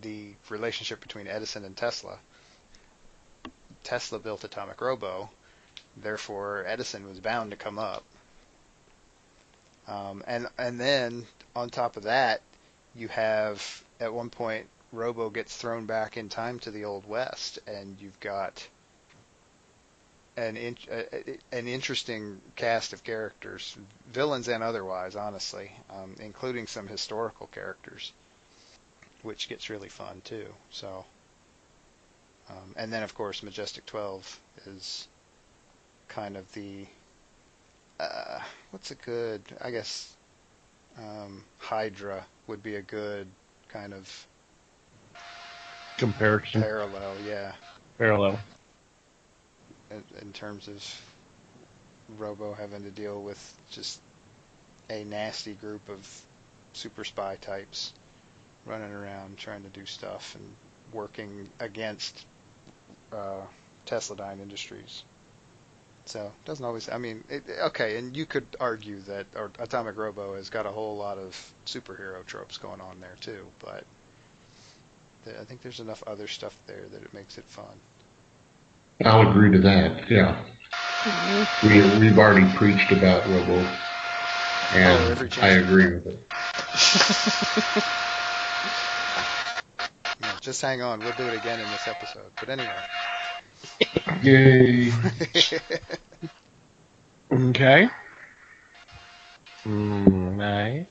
Speaker 2: the relationship between Edison and Tesla built Atomic Robo, therefore Edison was bound to come up. And then on top of that, you have at one point Robo gets thrown back in time to the Old West, and you've got an interesting cast of characters, villains and otherwise, honestly, including some historical characters, which gets really fun too. So, and then of course Majestic 12 is kind of the what's a good, I guess, Hydra would be a good kind of
Speaker 1: comparison.
Speaker 2: Parallel, yeah.
Speaker 1: Parallel.
Speaker 2: In terms of Robo having to deal with just a nasty group of super spy types running around trying to do stuff and working against Tesladyne Industries. So it doesn't always, I mean, okay, and you could argue that Atomic Robo has got a whole lot of superhero tropes going on there too, but I think there's enough other stuff there that it makes it fun.
Speaker 3: I'll agree to that, yeah. Mm-hmm. We've already preached about Robo, and I agree with it.
Speaker 2: Yeah, just hang on, we'll do it again in this episode. But anyway.
Speaker 3: Yay.
Speaker 1: Okay. Nice.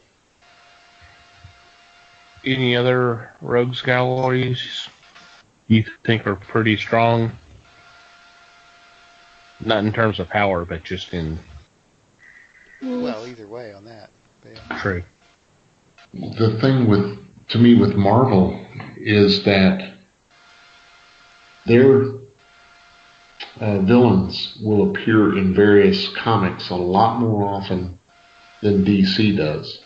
Speaker 1: any other rogues galleries you think are pretty strong? Not in terms of power, but just in...
Speaker 2: Well, either way on that. But yeah.
Speaker 1: True.
Speaker 3: The thing to me with Marvel is that their villains will appear in various comics a lot more often than DC does.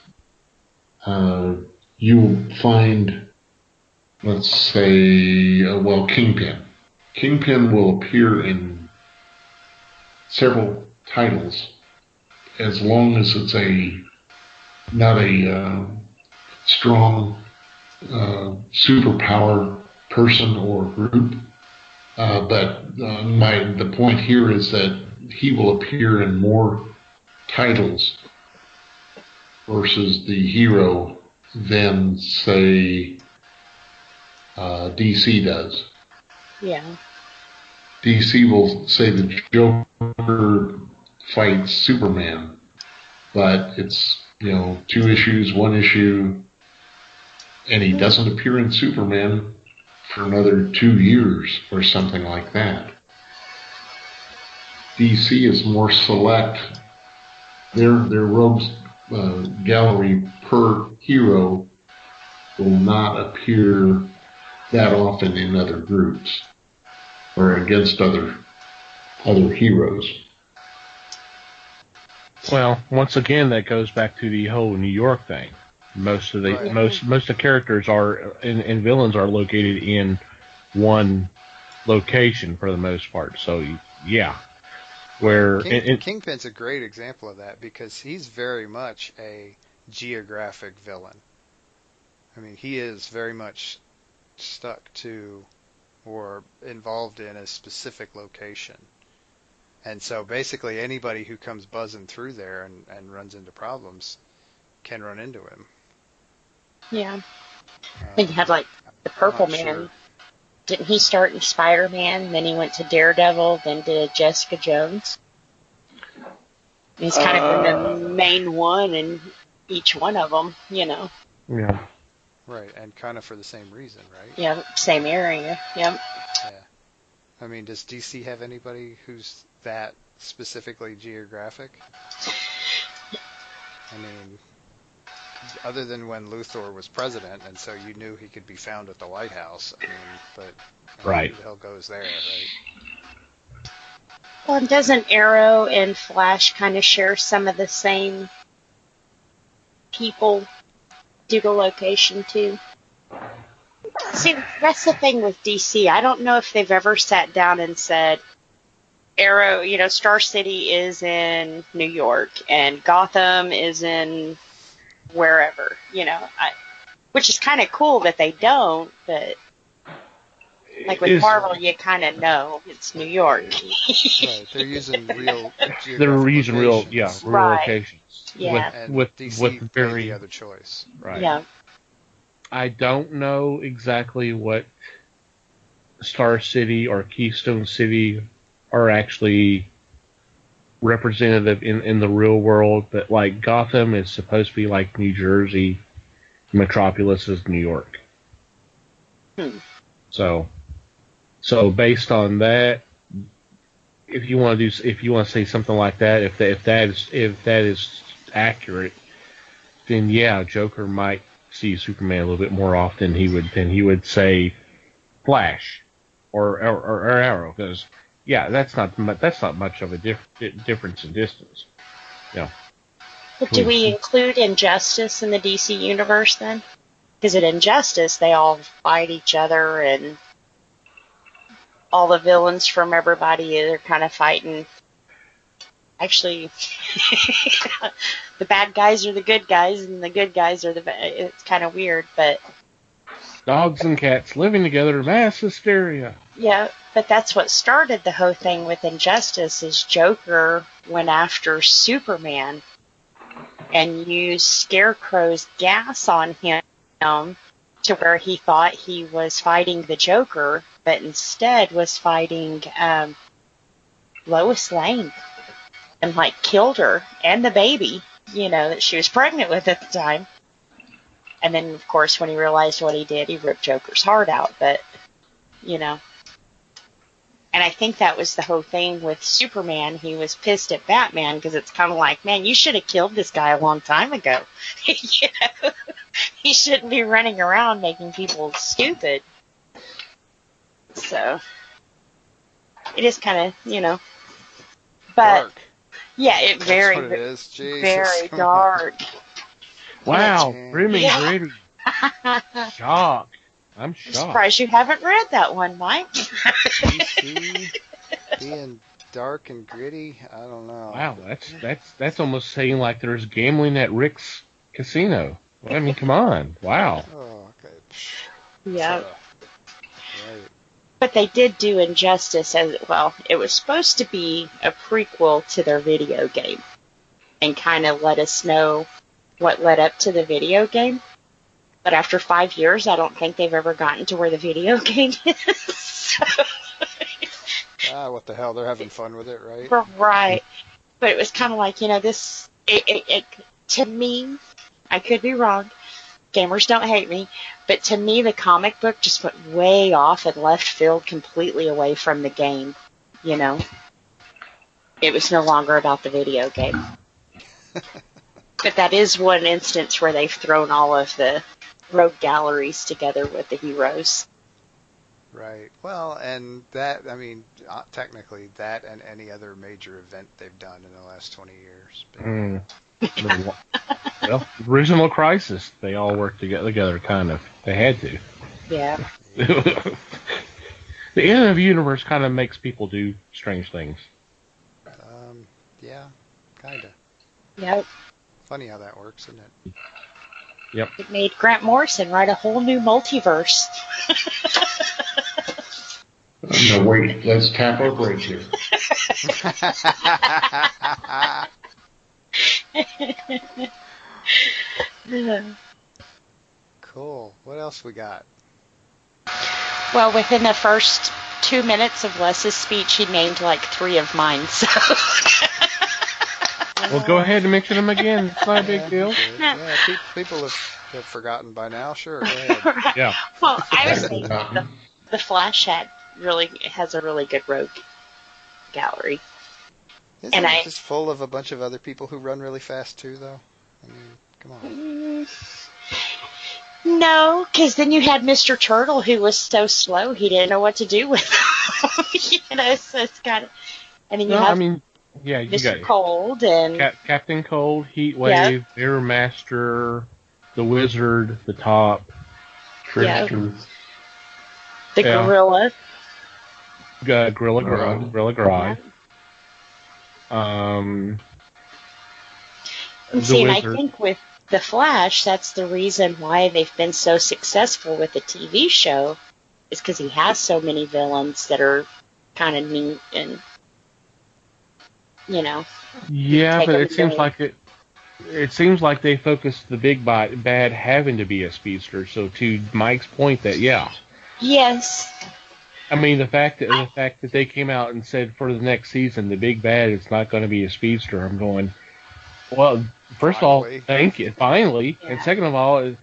Speaker 3: You'll find, let's say, Kingpin. Kingpin will appear in several titles as long as it's not a strong superpower person or group. But the point here is that he will appear in more titles versus the hero than, say, DC does.
Speaker 4: Yeah.
Speaker 3: DC will say the Joker fights Superman, but it's, 2 issues, 1 issue, and he doesn't appear in Superman for another 2 years or something like that. DC is more select. Their rogues gallery per hero will not appear that often in other groups or against other heroes.
Speaker 1: Well, once again, that goes back to the whole New York thing. Most of the characters and villains are located in one location for the most part. So yeah, where
Speaker 2: Kingpin's a great example of that because he's very much a geographic villain. I mean, he is very much stuck to or involved in a specific location. And so basically anybody who comes buzzing through there and runs into problems can run into him.
Speaker 4: Yeah. And you had like the Purple Man. Sure. Didn't he start in Spider-Man, then he went to Daredevil, then did Jessica Jones? He's kind of been the main one in each one of them,
Speaker 1: Yeah.
Speaker 2: Right, and kind of for the same reason, right?
Speaker 4: Yeah, same area, yep.
Speaker 2: Yeah. I mean, does DC have anybody who's that specifically geographic? I mean, other than when Luthor was president, and so you knew he could be found at the White House. I mean, but
Speaker 1: right.
Speaker 2: Who the hell goes there, right?
Speaker 4: Well, and doesn't Arrow and Flash kind of share some of the same people due to location too? See, that's the thing with DC. I don't know if they've ever sat down and said, Arrow, Star City is in New York and Gotham is in wherever, which is kind of cool that they don't, but like with Marvel, you kind of know it's New York.
Speaker 2: Right, they're using real
Speaker 1: locations.
Speaker 4: Yeah.
Speaker 2: With DC very the other choice.
Speaker 1: Right.
Speaker 4: Yeah.
Speaker 1: I don't know exactly what Star City or Keystone City are actually representative in the real world, but like Gotham is supposed to be like New Jersey, Metropolis is New York. So based on that, if you want to say something like that, if that is accurate, then yeah, Joker might see Superman a little bit more often than he would say Flash or Arrow, because yeah, that's not much of a difference in distance. Yeah.
Speaker 4: But do we include Injustice in the DC universe then? Because in Injustice, they all fight each other, and all the villains from everybody are kind of fighting. Actually, the bad guys are the good guys, and the good guys are it's kind of weird, but...
Speaker 1: Dogs and cats living together, mass hysteria.
Speaker 4: Yeah, but that's what started the whole thing with Injustice, is Joker went after Superman and used Scarecrow's gas on him to where he thought he was fighting the Joker, but instead was fighting Lois Lane. And, killed her and the baby, that she was pregnant with at the time. And then, of course, when he realized what he did, he ripped Joker's heart out. But, you know. And I think that was the whole thing with Superman. He was pissed at Batman because it's kind of like, man, you should have killed this guy a long time ago. You know? He shouldn't be running around making people stupid. So, it is kind of, you know. But,
Speaker 2: dark.
Speaker 4: yeah,
Speaker 2: That's what it is. Jesus.
Speaker 4: very dark.
Speaker 1: Wow,
Speaker 2: Yeah.
Speaker 1: grim and gritty. Shock. I'm
Speaker 4: I'm
Speaker 1: shocked.
Speaker 4: surprised you haven't read that one, Mike.
Speaker 2: DC being dark and gritty. I don't know.
Speaker 1: Wow, that's almost saying like there's gambling at Rick's casino. I mean, come on. Wow.
Speaker 2: Oh, okay.
Speaker 4: Yeah.
Speaker 2: Right.
Speaker 4: But they did do Injustice as well. It was supposed to be a prequel to their video game and kind of let us know what led up to the video game. But after 5 years, I don't think they've ever gotten to where the video game is. So,
Speaker 2: What the hell? They're having fun with it, right?
Speaker 4: right. But it was kind of like, you know, to me, I could be wrong. Gamers don't hate me. But to me, the comic book just went way off and left field completely away from the game. You know? It was no longer about the video game. But that is one instance where they've thrown all of the rogue galleries together with the heroes.
Speaker 2: Right. Well, and that, I mean, technically that and any other major event they've done in the last 20 years. But,
Speaker 1: Well, original Crisis, they all worked together, kind of. They had to.
Speaker 4: Yeah.
Speaker 1: The end of the universe kind of makes people do strange things.
Speaker 2: yeah, kind of.
Speaker 4: Yep.
Speaker 2: Funny how that works, isn't it?
Speaker 1: Yep.
Speaker 4: It made Grant Morrison write a whole new multiverse.
Speaker 3: No, wait, let's tap our brakes here.
Speaker 2: Cool. What else we got?
Speaker 4: Well, within the first 2 minutes of Les's speech, he named like 3 of mine. So.
Speaker 1: Well, go ahead and mention them again. It's not a big deal.
Speaker 2: Yeah, people have forgotten by now. Sure, go ahead.
Speaker 1: Yeah.
Speaker 4: Well, I was thinking the Flash has a really good rogue gallery.
Speaker 2: Isn't
Speaker 4: And
Speaker 2: it just full of a bunch of other people who run really fast too, though? I mean, come on.
Speaker 4: No, because then you had Mr. Turtle, who was so slow he didn't know what to do with him. You know, so it's kind of. And then you have
Speaker 1: you
Speaker 4: Mr.
Speaker 1: got
Speaker 4: Cold and
Speaker 1: Captain Cold, Heatwave, Air Master, the Wizard, the Top,
Speaker 3: Trickster.
Speaker 4: the Gorilla.
Speaker 1: Gorilla Grodd.
Speaker 4: And
Speaker 1: The
Speaker 4: see, and I
Speaker 1: Wizard.
Speaker 4: think with the Flash, that's the reason why they've been so successful with the TV show, is because he has so many villains that are kind of neat and, you know.
Speaker 1: Yeah, but it seems like it seems like they focused the big bad having to be a speedster. So to Mike's point, that
Speaker 4: Yes.
Speaker 1: I mean the fact that they came out and said for the next season the big bad is not going to be a speedster. I'm going, well, first of all, thank you, finally,
Speaker 4: Yeah.
Speaker 1: and second of all,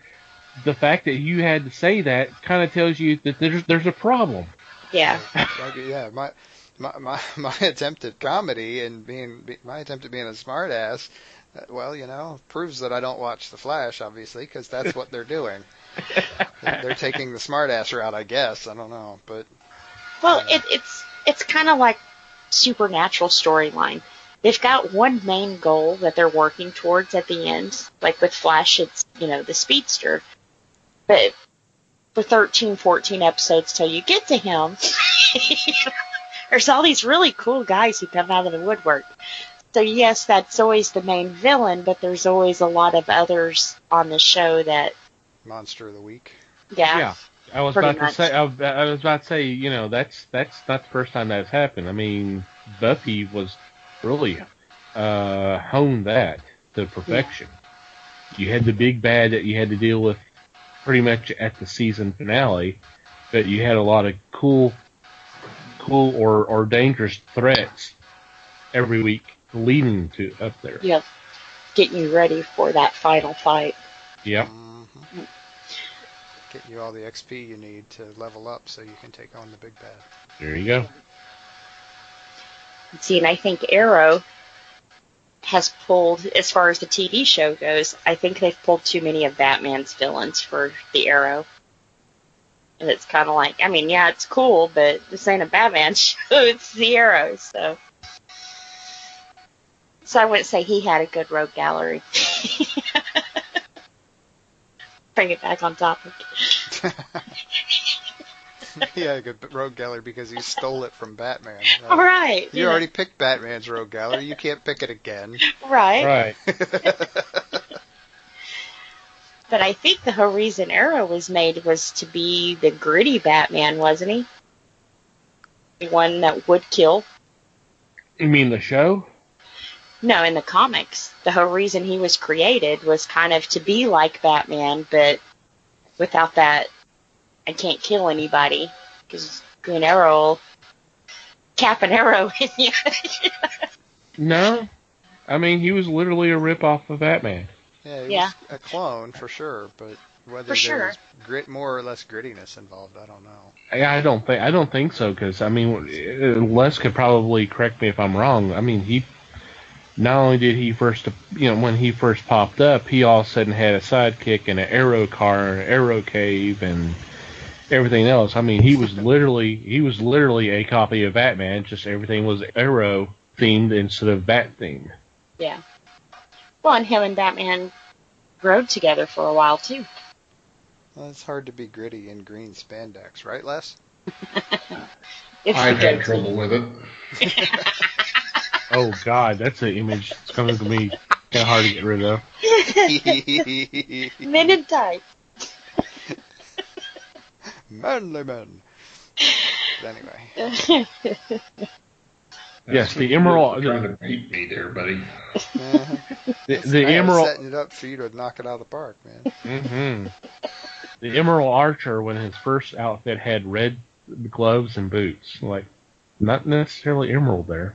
Speaker 1: the fact that you had to say that kind of tells you that there's a problem.
Speaker 4: Yeah.
Speaker 2: Yeah, my attempt at comedy and my attempt at being a smartass, well, you know, proves that I don't watch The Flash, obviously, because that's what they're doing. They're taking the smartass route, I guess. I don't know, but.
Speaker 4: Well, it's kind of like Supernatural storyline. They've got one main goal that they're working towards at the end. Like with Flash, it's, you know, the speedster. But for 13, 14 episodes till you get to him, there's all these really cool guys who come out of the woodwork. So yes, that's always the main villain, but there's always a lot of others on the show that...
Speaker 2: Monster of the Week.
Speaker 1: Yeah. I was
Speaker 4: Pretty
Speaker 1: about to say, you know, that's not the first time that's happened. I mean, Buffy was really honed that to perfection. Yeah. You had the big bad that you had to deal with pretty much at the season finale, but you had a lot of cool or dangerous threats every week leading to up there.
Speaker 4: Yeah, getting you ready for that final fight.
Speaker 1: Yep.
Speaker 2: Mm-hmm. Getting you all the XP you need to level up so you can take on the big bad.
Speaker 1: There you go.
Speaker 4: See, and I think Arrow has pulled, as far as the TV show goes, I think they've pulled too many of Batman's villains for the Arrow. And it's kind of like, I mean, yeah, it's cool, but this ain't a Batman show, it's the Arrow, so. So I wouldn't say he had a good rogue gallery. Bring it back on topic.
Speaker 2: Yeah, a good rogue gallery because you stole it from Batman.
Speaker 4: All right.
Speaker 2: You already picked Batman's rogue gallery. You can't pick it again.
Speaker 4: Right.
Speaker 1: Right.
Speaker 4: But I think the whole reason Arrow was made was to be the gritty Batman, wasn't he? The one that would kill.
Speaker 1: You mean the show?
Speaker 4: No, in the comics. The whole reason he was created was kind of to be like Batman, but without that, I can't kill anybody. Because Green Arrow will cap an arrow in you.
Speaker 1: No. I mean, he was literally a rip-off of Batman.
Speaker 2: Yeah, he was a clone for sure, but whether there was more or less grittiness involved, I don't know.
Speaker 1: I don't think so, because I mean, Les could probably correct me if I'm wrong. I mean, he not only did he first, when he first popped up, he all of a sudden had a sidekick and an arrow car, an arrow cave, and everything else. I mean, he was literally a copy of Batman. Just everything was arrow themed instead of bat themed.
Speaker 4: Yeah. Well, and him and Batman rode together for a while, too.
Speaker 2: Well, it's hard to be gritty in green spandex, right, Les?
Speaker 3: I've had trouble with it.
Speaker 1: Oh, God, that's an image that's going to be kind of hard to get rid of.
Speaker 4: Men in tights.
Speaker 2: Manly men. But anyway.
Speaker 1: Yes, the emerald.
Speaker 3: Trying to beat me there, buddy.
Speaker 1: The emerald.
Speaker 2: Setting it up for you to knock it out of the park, man.
Speaker 1: Mm-hmm. The Emerald Archer, when his first outfit had red gloves and boots, like not necessarily emerald there.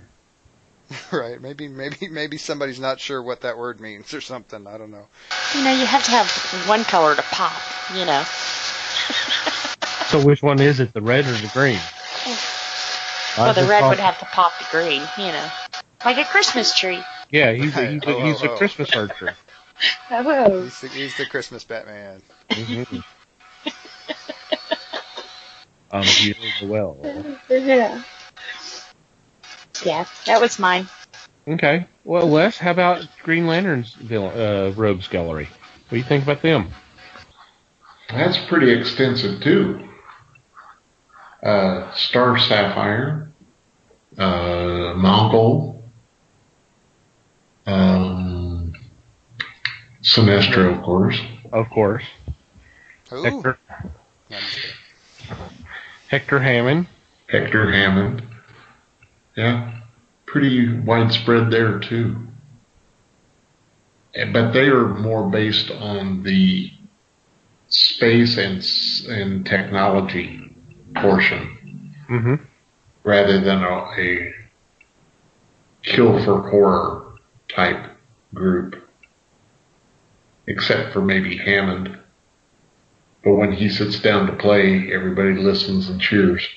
Speaker 2: Right? Maybe somebody's not sure what that word means or something. I don't know.
Speaker 4: You have to have one color to pop.
Speaker 1: So which one is it, the red or the green?
Speaker 4: Well, the red would have to pop the green, like a Christmas tree.
Speaker 1: Yeah, he's a Christmas archer.
Speaker 4: Oh.
Speaker 2: He's the Christmas Batman.
Speaker 1: Mm-hmm. Here well.
Speaker 4: Yeah. Yeah, that was mine.
Speaker 1: Okay. Well, Les, how about Green Lantern's rogues gallery? What do you think about them?
Speaker 3: That's pretty extensive, too. Star Sapphire, Mongol, Sinestro, of course.
Speaker 1: Of course.
Speaker 2: Ooh.
Speaker 1: Hector Hammond.
Speaker 3: Hector Hammond. Yeah, pretty widespread there, too. But they are more based on the space and technology portion,
Speaker 1: mm-hmm.
Speaker 3: rather than a kill for horror type group, except for maybe Hammond. But when he sits down to play, everybody listens and cheers.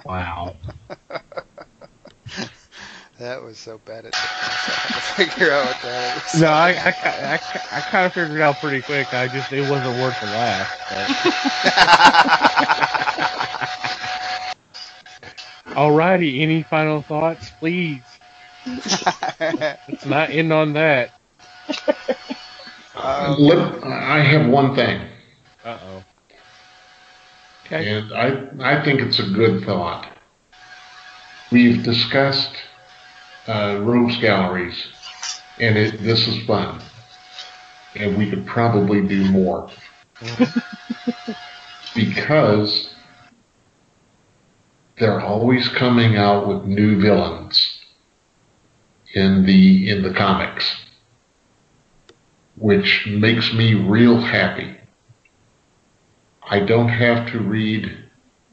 Speaker 1: Wow.
Speaker 2: That was so bad it took me a second to figure out what that is.
Speaker 1: No, I kind of figured it out pretty quick. It wasn't worth the laugh. Alrighty, any final thoughts, please? Let's not end on that.
Speaker 3: I have one thing.
Speaker 1: Uh-oh. Okay.
Speaker 3: And I think it's a good thought. We've discussed rogues galleries, and this is fun. And we could probably do more.
Speaker 1: Mm-hmm.
Speaker 3: Because they're always coming out with new villains in the comics, which makes me real happy. I don't have to read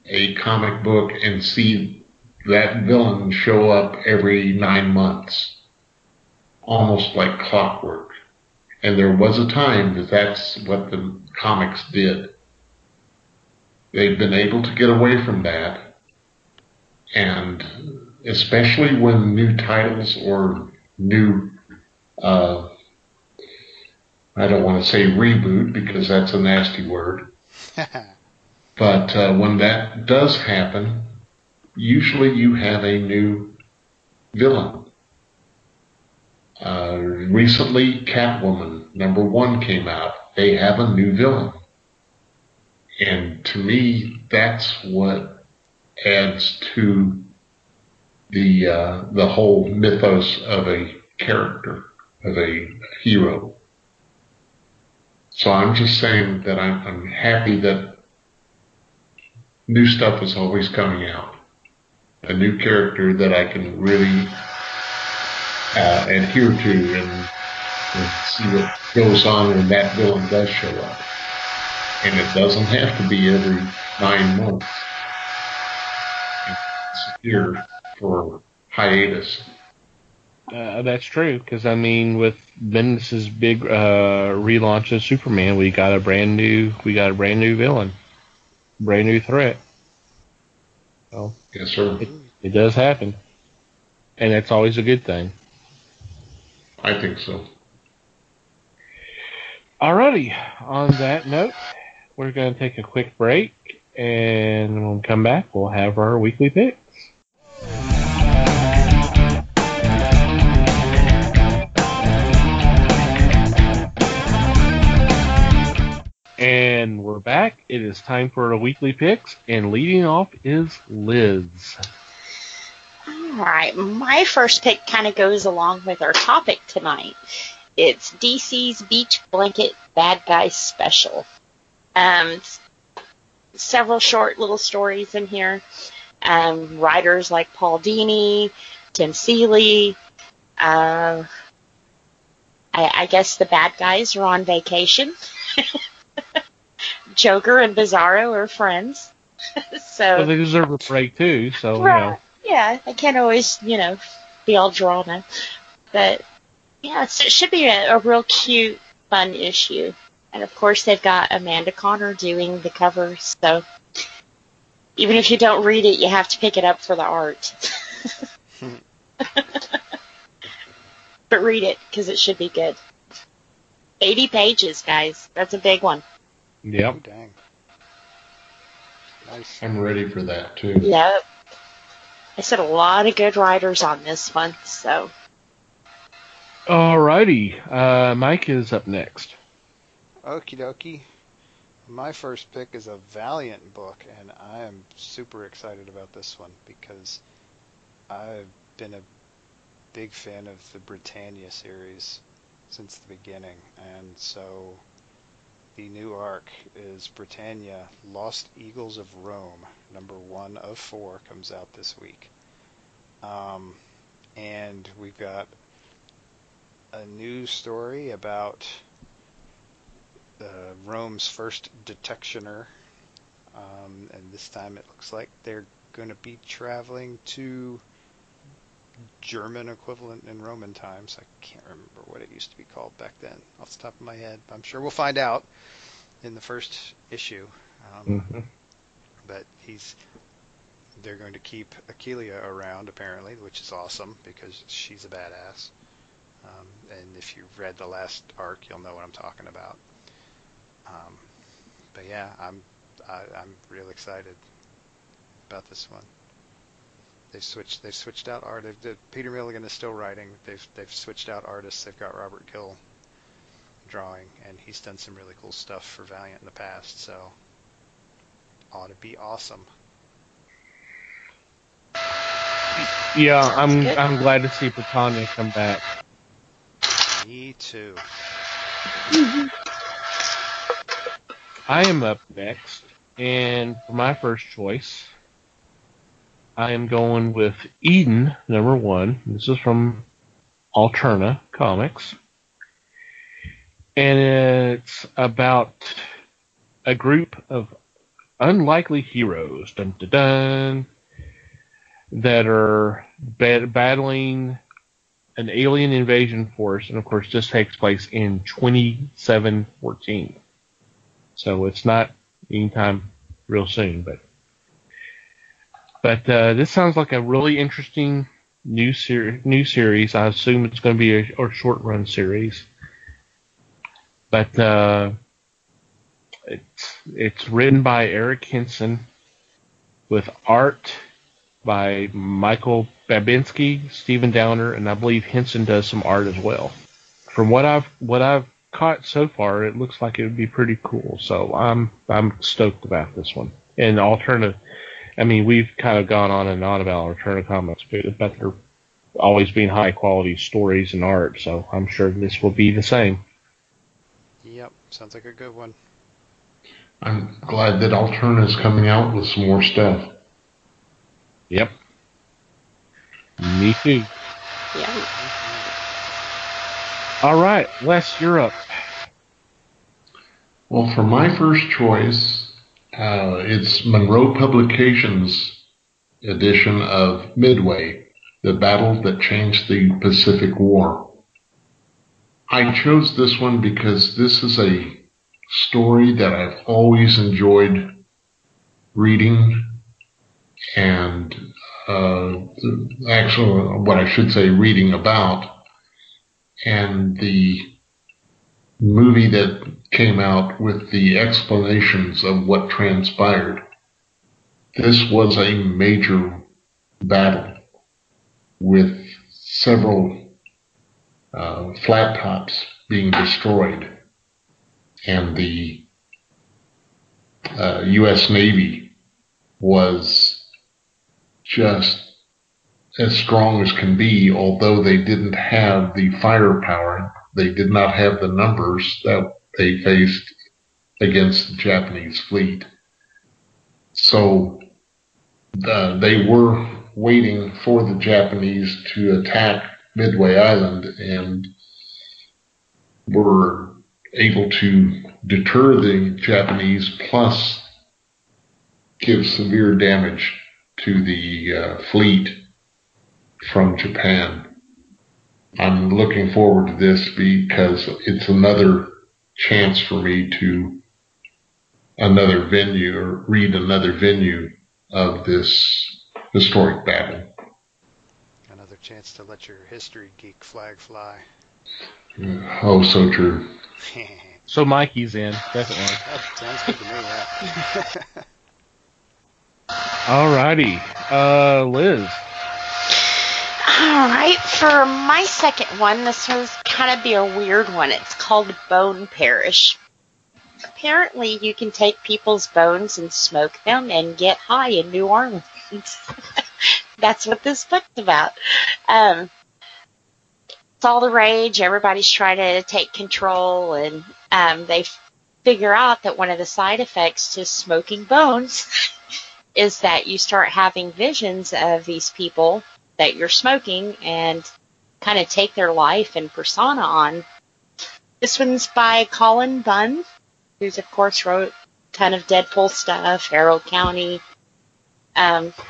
Speaker 3: a comic book and see that villain show up every 9 months, almost like clockwork. And there was a time that that's what the comics did. They've been able to get away from that, and especially when new titles or new, I don't want to say reboot because that's a nasty word, but when that does happen, usually you have a new villain. Recently, Catwoman #1 came out. They have a new villain. And to me, that's what adds to the whole mythos of a character, of a hero. So I'm just saying that I'm happy that new stuff is always coming out. A new character that I can really adhere to and see what goes on when that villain does show up. And it doesn't have to be every 9 months. It's here for hiatus.
Speaker 1: That's true, because I mean, with Bendis' big relaunch of Superman, we got a brand new villain, brand new threat. So
Speaker 3: Yes, sir.
Speaker 1: It does happen, and that's always a good thing.
Speaker 3: I think so.
Speaker 1: Alrighty, on that note, we're going to take a quick break, and when we come back, we'll have our weekly picks. And we're back. It is time for our weekly picks, and leading off is Liz.
Speaker 4: Alright, my first pick kind of goes along with our topic tonight. It's DC's Beach Blanket Bad Guys Special. Several short little stories in here. Writers like Paul Dini, Tim Seeley. I guess the bad guys are on vacation. Joker and Bizarro are friends. So
Speaker 1: well, they deserve a break too, so
Speaker 4: right. Yeah, I can't always, be all drama. But yeah, so it should be a real cute, fun issue. And of course they've got Amanda Connor doing the covers, so even if you don't read it, you have to pick it up for the art. But read it, because it should be good. 80 pages, guys. That's a big one.
Speaker 1: Yep.
Speaker 2: Oh, dang. Nice.
Speaker 3: I'm ready for that, too.
Speaker 4: Yep. I said a lot of good writers on this one, so.
Speaker 1: Alrighty. Mike is up next.
Speaker 2: Okie dokie. My first pick is a Valiant book, and I am super excited about this one because I've been a big fan of the Britannia series since the beginning, and so the new arc is Britannia Lost Eagles of Rome, #1 of 4, comes out this week. And we've got a new story about Rome's first detectioner, and this time it looks like they're going to be traveling to German equivalent in Roman times. I can't remember what it used to be called back then off the top of my head. I'm sure we'll find out in the first issue. But they're going to keep Aquilia around, apparently, which is awesome because she's a badass. And if you've read the last arc, you'll know what I'm talking about. But yeah, I'm real excited about this one. They've switched out art. Peter Milligan is still writing. They've switched out artists. They've got Robert Gill drawing, and he's done some really cool stuff for Valiant in the past. So ought to be awesome.
Speaker 1: Yeah, I'm glad to see Britannia come back.
Speaker 2: Me too.
Speaker 1: I am up next, and for my first choice, I am going with Eden, #1. This is from Alterna Comics. And it's about a group of unlikely heroes, dun, dun, dun, that are battling an alien invasion force, and of course this takes place in 2714. So it's not anytime real soon, but this sounds like a really interesting new series. I assume it's going to be a short run series, but it's written by Eric Henson with art by Michael Babinski, Stephen Downer, and I believe Henson does some art as well. From what I've caught so far, it looks like it would be pretty cool. So I'm stoked about this one. And alternative, I mean, we've kind of gone on and on about alternative comics, but there always being high quality stories and art. So I'm sure this will be the same.
Speaker 2: Yep, sounds like a good one.
Speaker 3: I'm glad that Alterna is coming out with some more stuff.
Speaker 1: Yep. Me too.
Speaker 4: Yeah.
Speaker 1: All right, Les, you're up.
Speaker 3: Well, for my first choice, it's Monroe Publications edition of Midway, The Battle That Changed the Pacific War. I chose this one because this is a story that I've always enjoyed reading, and actually what I should say reading about, and the movie that came out with the explanations of what transpired. This was a major battle with several flat tops being destroyed, and the U.S. Navy was just as strong as can be, although they didn't have the firepower. They did not have the numbers that they faced against the Japanese fleet. So they were waiting for the Japanese to attack Midway Island, and were able to deter the Japanese, plus give severe damage to the fleet from Japan. I'm looking forward to this because it's another chance for me to read another venue of this historic battle.
Speaker 2: Another chance to let your history geek flag fly.
Speaker 3: Oh, so true.
Speaker 1: So Mikey's in, definitely.
Speaker 2: That sounds good to me, yeah.
Speaker 1: Alrighty, Liz.
Speaker 4: All right, for my second one, this one's kind of be a weird one. It's called Bone Parish. Apparently, you can take people's bones and smoke them and get high in New Orleans. That's what this book's about. It's all the rage. Everybody's trying to take control, and they figure out that one of the side effects to smoking bones is that you start having visions of these people that you're smoking and kind of take their life and persona on. This one's by Colin Bunn, who's, of course, wrote a ton of Deadpool stuff, Harold County.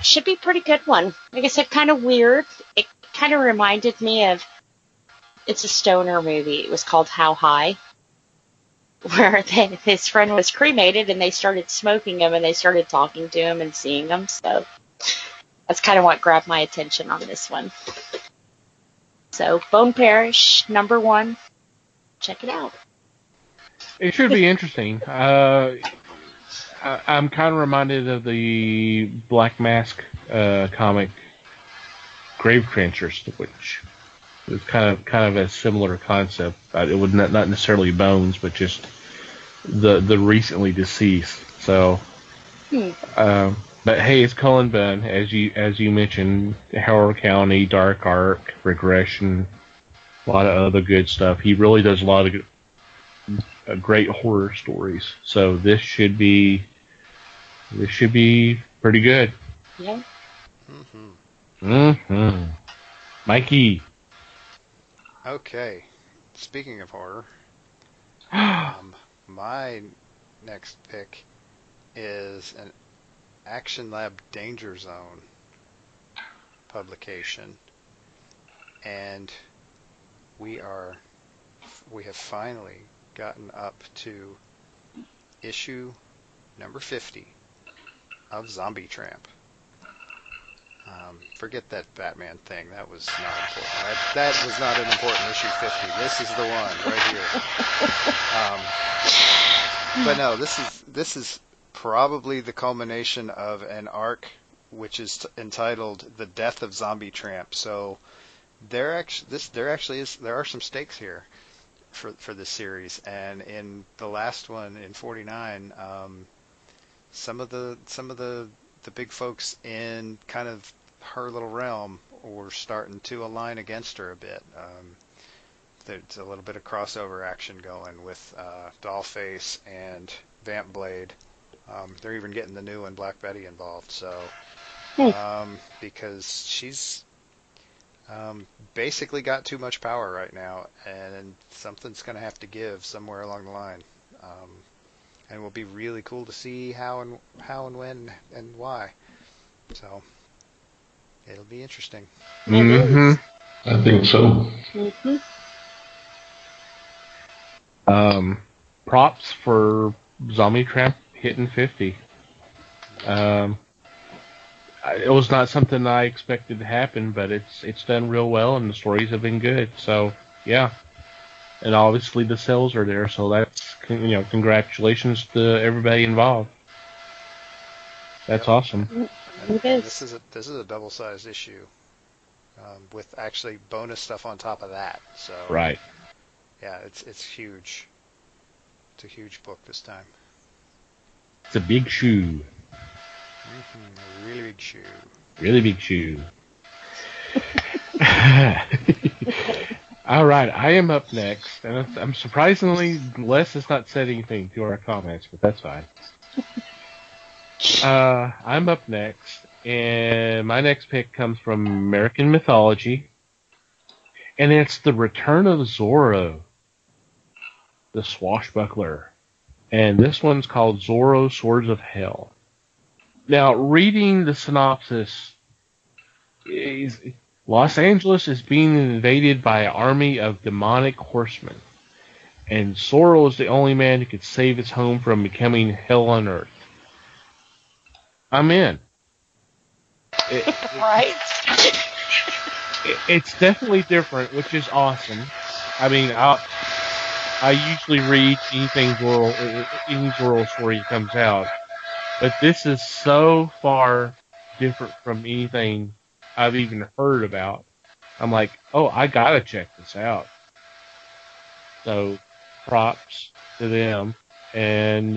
Speaker 4: Should be a pretty good one. Like I said, kind of weird. It kind of reminded me of, it's a stoner movie. It was called How High, where his friend was cremated and they started smoking him and they started talking to him and seeing him. So that's kind of what grabbed my attention on this one. So Bone Parish, #1. Check it out.
Speaker 1: It should be interesting. I'm kind of reminded of the Black Mask comic Grave Trenchers, which is kind of a similar concept. It would not necessarily bones, but just the recently deceased. So, but hey, it's Cullen Bunn, as you mentioned, Howard County, Dark Arc, Regression, a lot of other good stuff. He really does a lot of great horror stories. So this should be pretty good.
Speaker 4: Yeah.
Speaker 1: Mikey.
Speaker 2: Okay. Speaking of horror, my next pick is an Action Lab Danger Zone publication. And we have finally gotten up to issue number 50 of Zombie Tramp. Forget that Batman thing. That was not important. That was not an important issue 50. This is the one right here. But no, this is probably the culmination of an arc which is entitled "The Death of Zombie Tramp." So there are some stakes here for this series, and in the last one in 49, some of the big folks in kind of her little realm were starting to align against her a bit. There's a little bit of crossover action going with Dollface and Vamp Blade. They're even getting the new one, Black Betty, involved. So because she's basically got too much power right now, and something's going to have to give somewhere along the line. And it will be really cool to see how and when and why. So it'll be interesting.
Speaker 3: Mm-hmm. I think so.
Speaker 1: Mm-hmm. Props for Zombie Tramp hitting 50. It was not something I expected to happen, but it's done real well, and the stories have been good. So yeah, and obviously the sales are there. So that's congratulations to everybody involved. That's awesome.
Speaker 2: And this is a double-sized issue with actually bonus stuff on top of that. So
Speaker 1: right.
Speaker 2: Yeah, it's huge. It's a huge book this time.
Speaker 1: It's a big shoe.
Speaker 2: Mm-hmm, a really big shoe.
Speaker 1: Really big shoe. All right, I am up next, and I'm surprisingly Les has not said anything to our comments, but that's fine. I'm up next, and my next pick comes from American mythology, and it's The Return of Zorro, the Swashbuckler. And this one's called Zorro Swords of Hell. Now, reading the synopsis, Los Angeles is being invaded by an army of demonic horsemen, and Zorro is the only man who could save his home from becoming hell on earth. I'm in.
Speaker 4: Right?
Speaker 1: It's definitely different, which is awesome. I mean, I usually read any Zorro story that comes out, but this is so far different from anything I've even heard about. I'm like, oh, I gotta check this out. So, props to them, and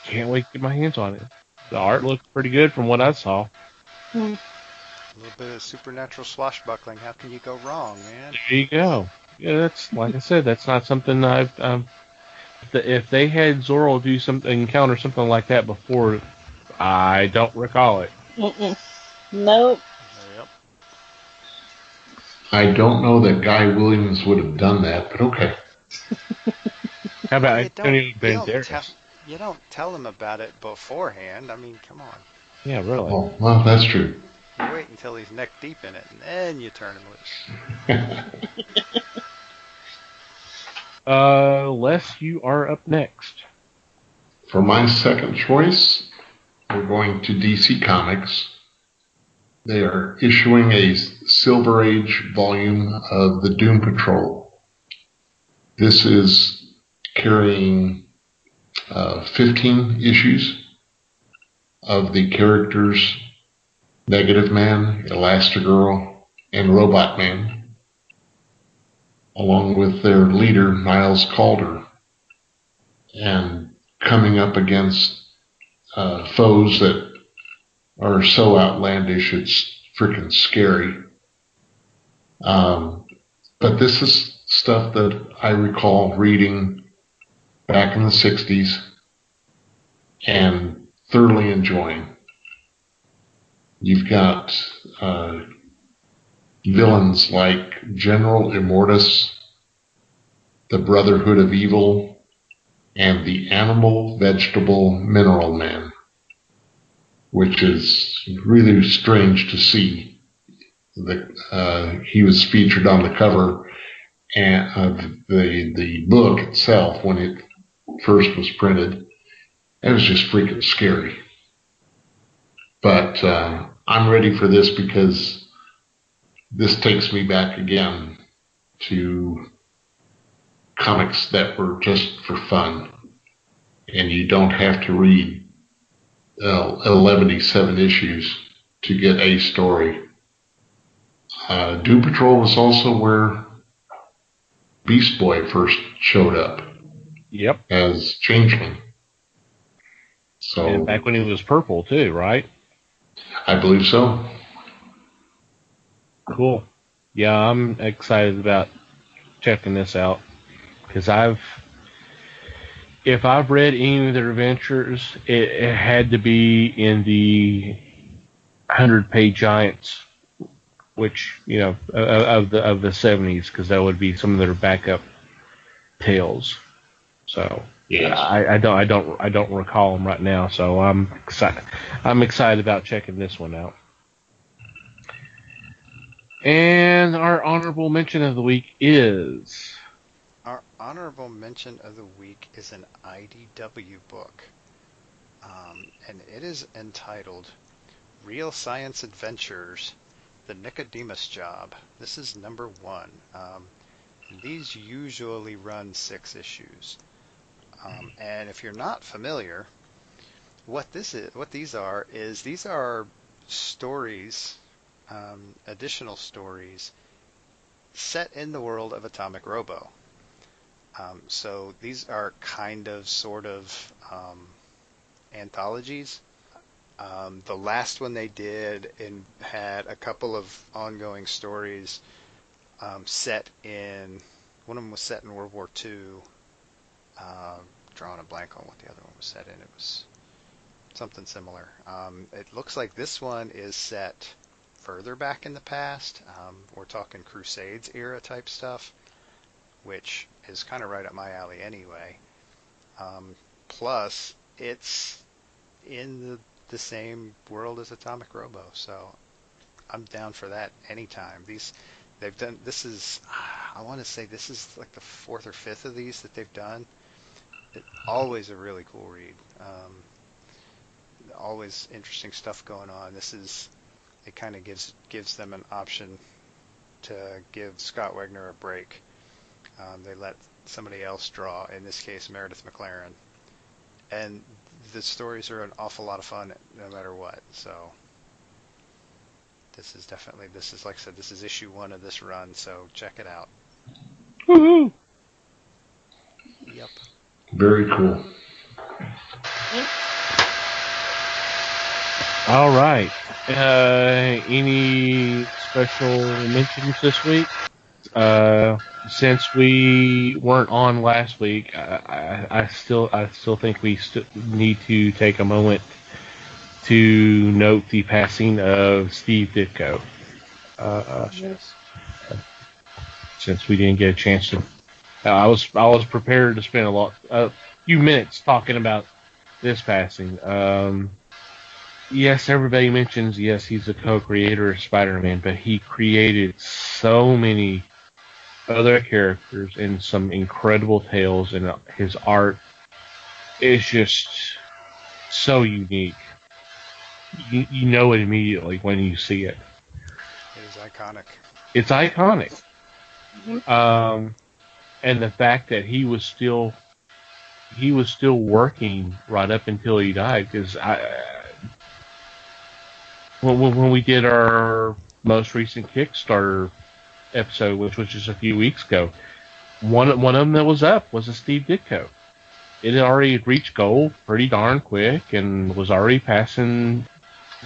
Speaker 1: can't wait to get my hands on it. The art looked pretty good from what I saw.
Speaker 2: A little bit of supernatural swashbuckling. How can you go wrong, man?
Speaker 1: There you go. Yeah, that's like I said. That's not something I've. If they had Zorro encounter something like that before, I don't recall it.
Speaker 4: Nope.
Speaker 2: Yep.
Speaker 3: I don't know that Guy Williams would have done that, but okay.
Speaker 1: How about Antonio Banderas?
Speaker 2: You don't tell him about it beforehand. I mean, come on.
Speaker 1: Yeah, really.
Speaker 3: Oh, well, that's true.
Speaker 2: You wait until he's neck deep in it, and then you turn him loose.
Speaker 1: Les, you are up next.
Speaker 3: For my second choice, we're going to DC Comics. They are issuing a Silver Age volume of the Doom Patrol. This is carrying 15 issues of the characters Negative Man, Elastigirl, and Robot Man, along with their leader, Niles Calder, and coming up against foes that are so outlandish it's freaking scary. But this is stuff that I recall reading back in the 60s and thoroughly enjoying. You've got villains like General Immortus, the Brotherhood of Evil, and the Animal, Vegetable, Mineral Man, which is really strange to see. He was featured on the cover and of the book itself when it first was printed. It was just freaking scary. But I'm ready for this because this takes me back again to comics that were just for fun. And you don't have to read 11 issues to get a story. Doom Patrol was also where Beast Boy first showed up.
Speaker 1: Yep.
Speaker 3: As Changeling. So,
Speaker 1: and back when he was purple too, right?
Speaker 3: I believe so.
Speaker 1: Cool. Yeah, I'm excited about checking this out because if I've read any of their adventures, it had to be in the 100-page giants, which of the 70s, because that would be some of their backup tales. So
Speaker 3: yes.
Speaker 1: I don't recall them right now. So I'm excited about checking this one out. And our honorable mention of the week is...
Speaker 2: Our honorable mention of the week is an IDW book. And it is entitled Real Science Adventures, The Nicodemus Job. This is number 1. These usually run 6 issues. And if you're not familiar, what these are stories, additional stories set in the world of Atomic Robo. So these are kind of sort of anthologies. The last one they did had a couple of ongoing stories set in. One of them was set in World War II. Drawing a blank on what the other one was set in. It was something similar. It looks like this one is set further back in the past. We're talking Crusades era type stuff, which is kind of right up my alley anyway. Plus, it's in the same world as Atomic Robo, so I'm down for that anytime. They've done. This is, I want to say, this is like the 4th or 5th of these that they've done. Always a really cool read. Always interesting stuff going on. It kind of gives them an option to give Scott Wagner a break. They let somebody else draw, in this case Meredith McLaren, and the stories are an awful lot of fun no matter what. So this is like I said, this is issue 1 of this run, so check it out.
Speaker 1: Woohoo!
Speaker 2: Yep.
Speaker 3: Very cool.
Speaker 1: All right. Any special mentions this week? Since we weren't on last week, I still think we need to take a moment to note the passing of Steve Ditko.
Speaker 2: Yes.
Speaker 1: Since we didn't get a chance to, I was prepared to spend a few minutes talking about this passing. Yes, everybody mentions he's the co-creator of Spider-Man, but he created so many other characters and some incredible tales, and his art is just so unique. You know it immediately when you see it.
Speaker 2: It is iconic.
Speaker 1: It's iconic. And the fact that he was still working right up until he died, because when we did our most recent Kickstarter episode, which was just a few weeks ago, one of them that was up was a Steve Ditko. It had already reached goal pretty darn quick and was already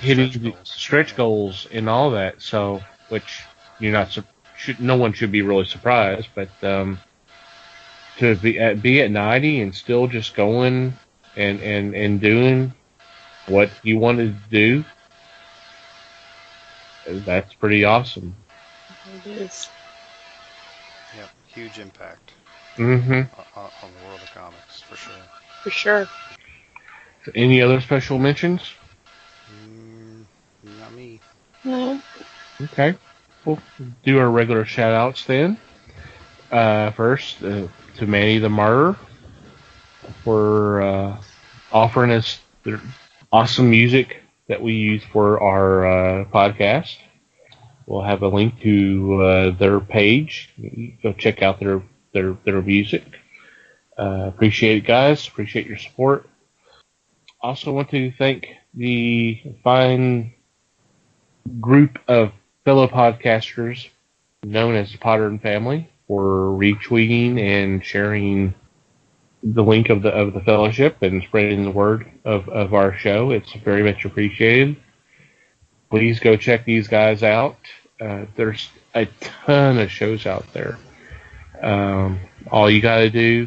Speaker 1: hitting stretch goals and all that. So, which no one should be really surprised, but to be at 90 and still just going and doing what he wanted to do, that's pretty awesome.
Speaker 4: It is.
Speaker 2: Yep, huge impact
Speaker 1: Mm-hmm.
Speaker 2: on the world of comics, for sure.
Speaker 4: For sure.
Speaker 1: Any other special mentions?
Speaker 2: Not me.
Speaker 4: No.
Speaker 1: Okay. We'll do our regular shout-outs then. First, to Manny the Martyr for offering us their awesome music that we use for our podcast. We'll have a link to their page. Go check out their music. Appreciate it, guys. Appreciate your support. Also want to thank the fine group of fellow podcasters known as the Potter Family for retweeting and sharing the link of the fellowship and spreading the word of our show. It's very much appreciated. Please go check these guys out. There's a ton of shows out there. All you got to do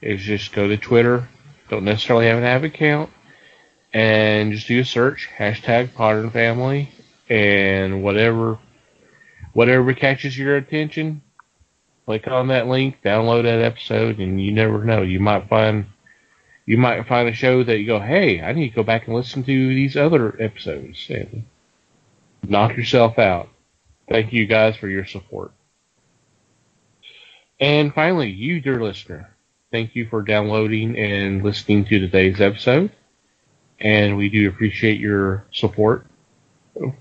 Speaker 1: is just go to Twitter. Don't necessarily have an account. And just do a search, #Potter Family, and whatever catches your attention, click on that link, download that episode, and you never know. You might find a show that you go, hey, I need to go back and listen to these other episodes, and knock yourself out. Thank you guys for your support. And finally, you, dear listener, thank you for downloading and listening to today's episode. And we do appreciate your support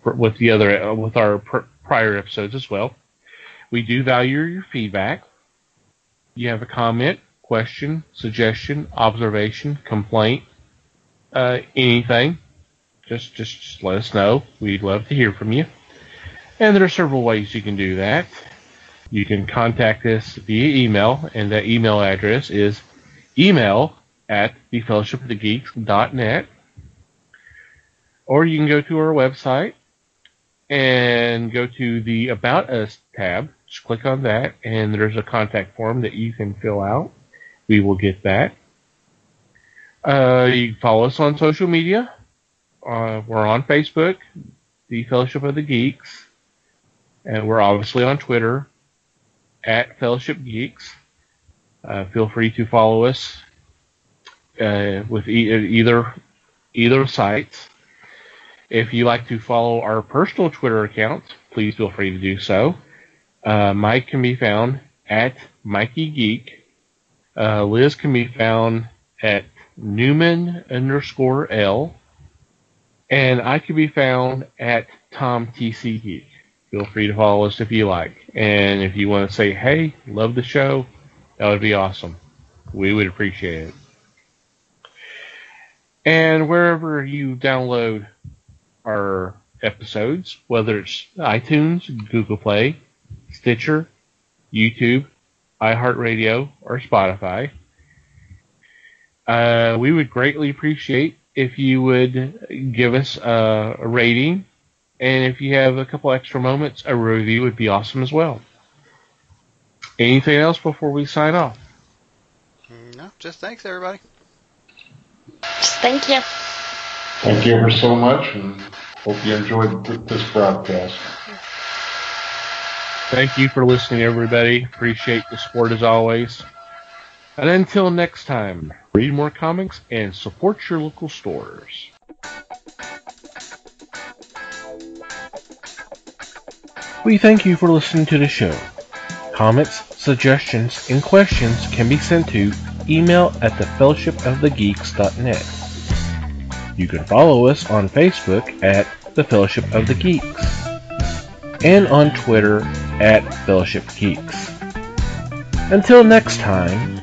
Speaker 1: with our prior episodes as well. We do value your feedback. You have a comment, question, suggestion, observation, complaint, anything, just let us know. We'd love to hear from you. And there are several ways you can do that. You can contact us via email, and that email address is email@thefellowshipofthegeeks.net. Or you can go to our website and go to the About Us tab. Just click on that, and there's a contact form that you can fill out. We will get that. You can follow us on social media. We're on Facebook, The Fellowship of the Geeks. And we're obviously on Twitter, @Fellowship Geeks. Feel free to follow us with either sites. If you like to follow our personal Twitter accounts, please feel free to do so. Mike can be found @MikeyGeek. Liz can be found @Newman_L. And I can be found @TomTCGeek. Feel free to follow us if you like. And if you want to say, hey, love the show, that would be awesome. We would appreciate it. And wherever you download our episodes, whether it's iTunes, Google Play, Stitcher, YouTube, iHeartRadio, or Spotify, we would greatly appreciate if you would give us a rating, and if you have a couple extra moments, a review would be awesome as well. Anything else before we sign off?
Speaker 2: No, just thanks, everybody.
Speaker 4: Just thank you.
Speaker 3: Thank you ever so much, and hope you enjoyed this broadcast.
Speaker 1: Thank you for listening, everybody. Appreciate the support as always. And until next time, read more comics and support your local stores. We thank you for listening to the show. Comments, suggestions, and questions can be sent to email@thefellowshipofthegeeks.net. You can follow us on Facebook @The Fellowship of the Geeks and on Twitter @Fellowship Geeks. Until next time,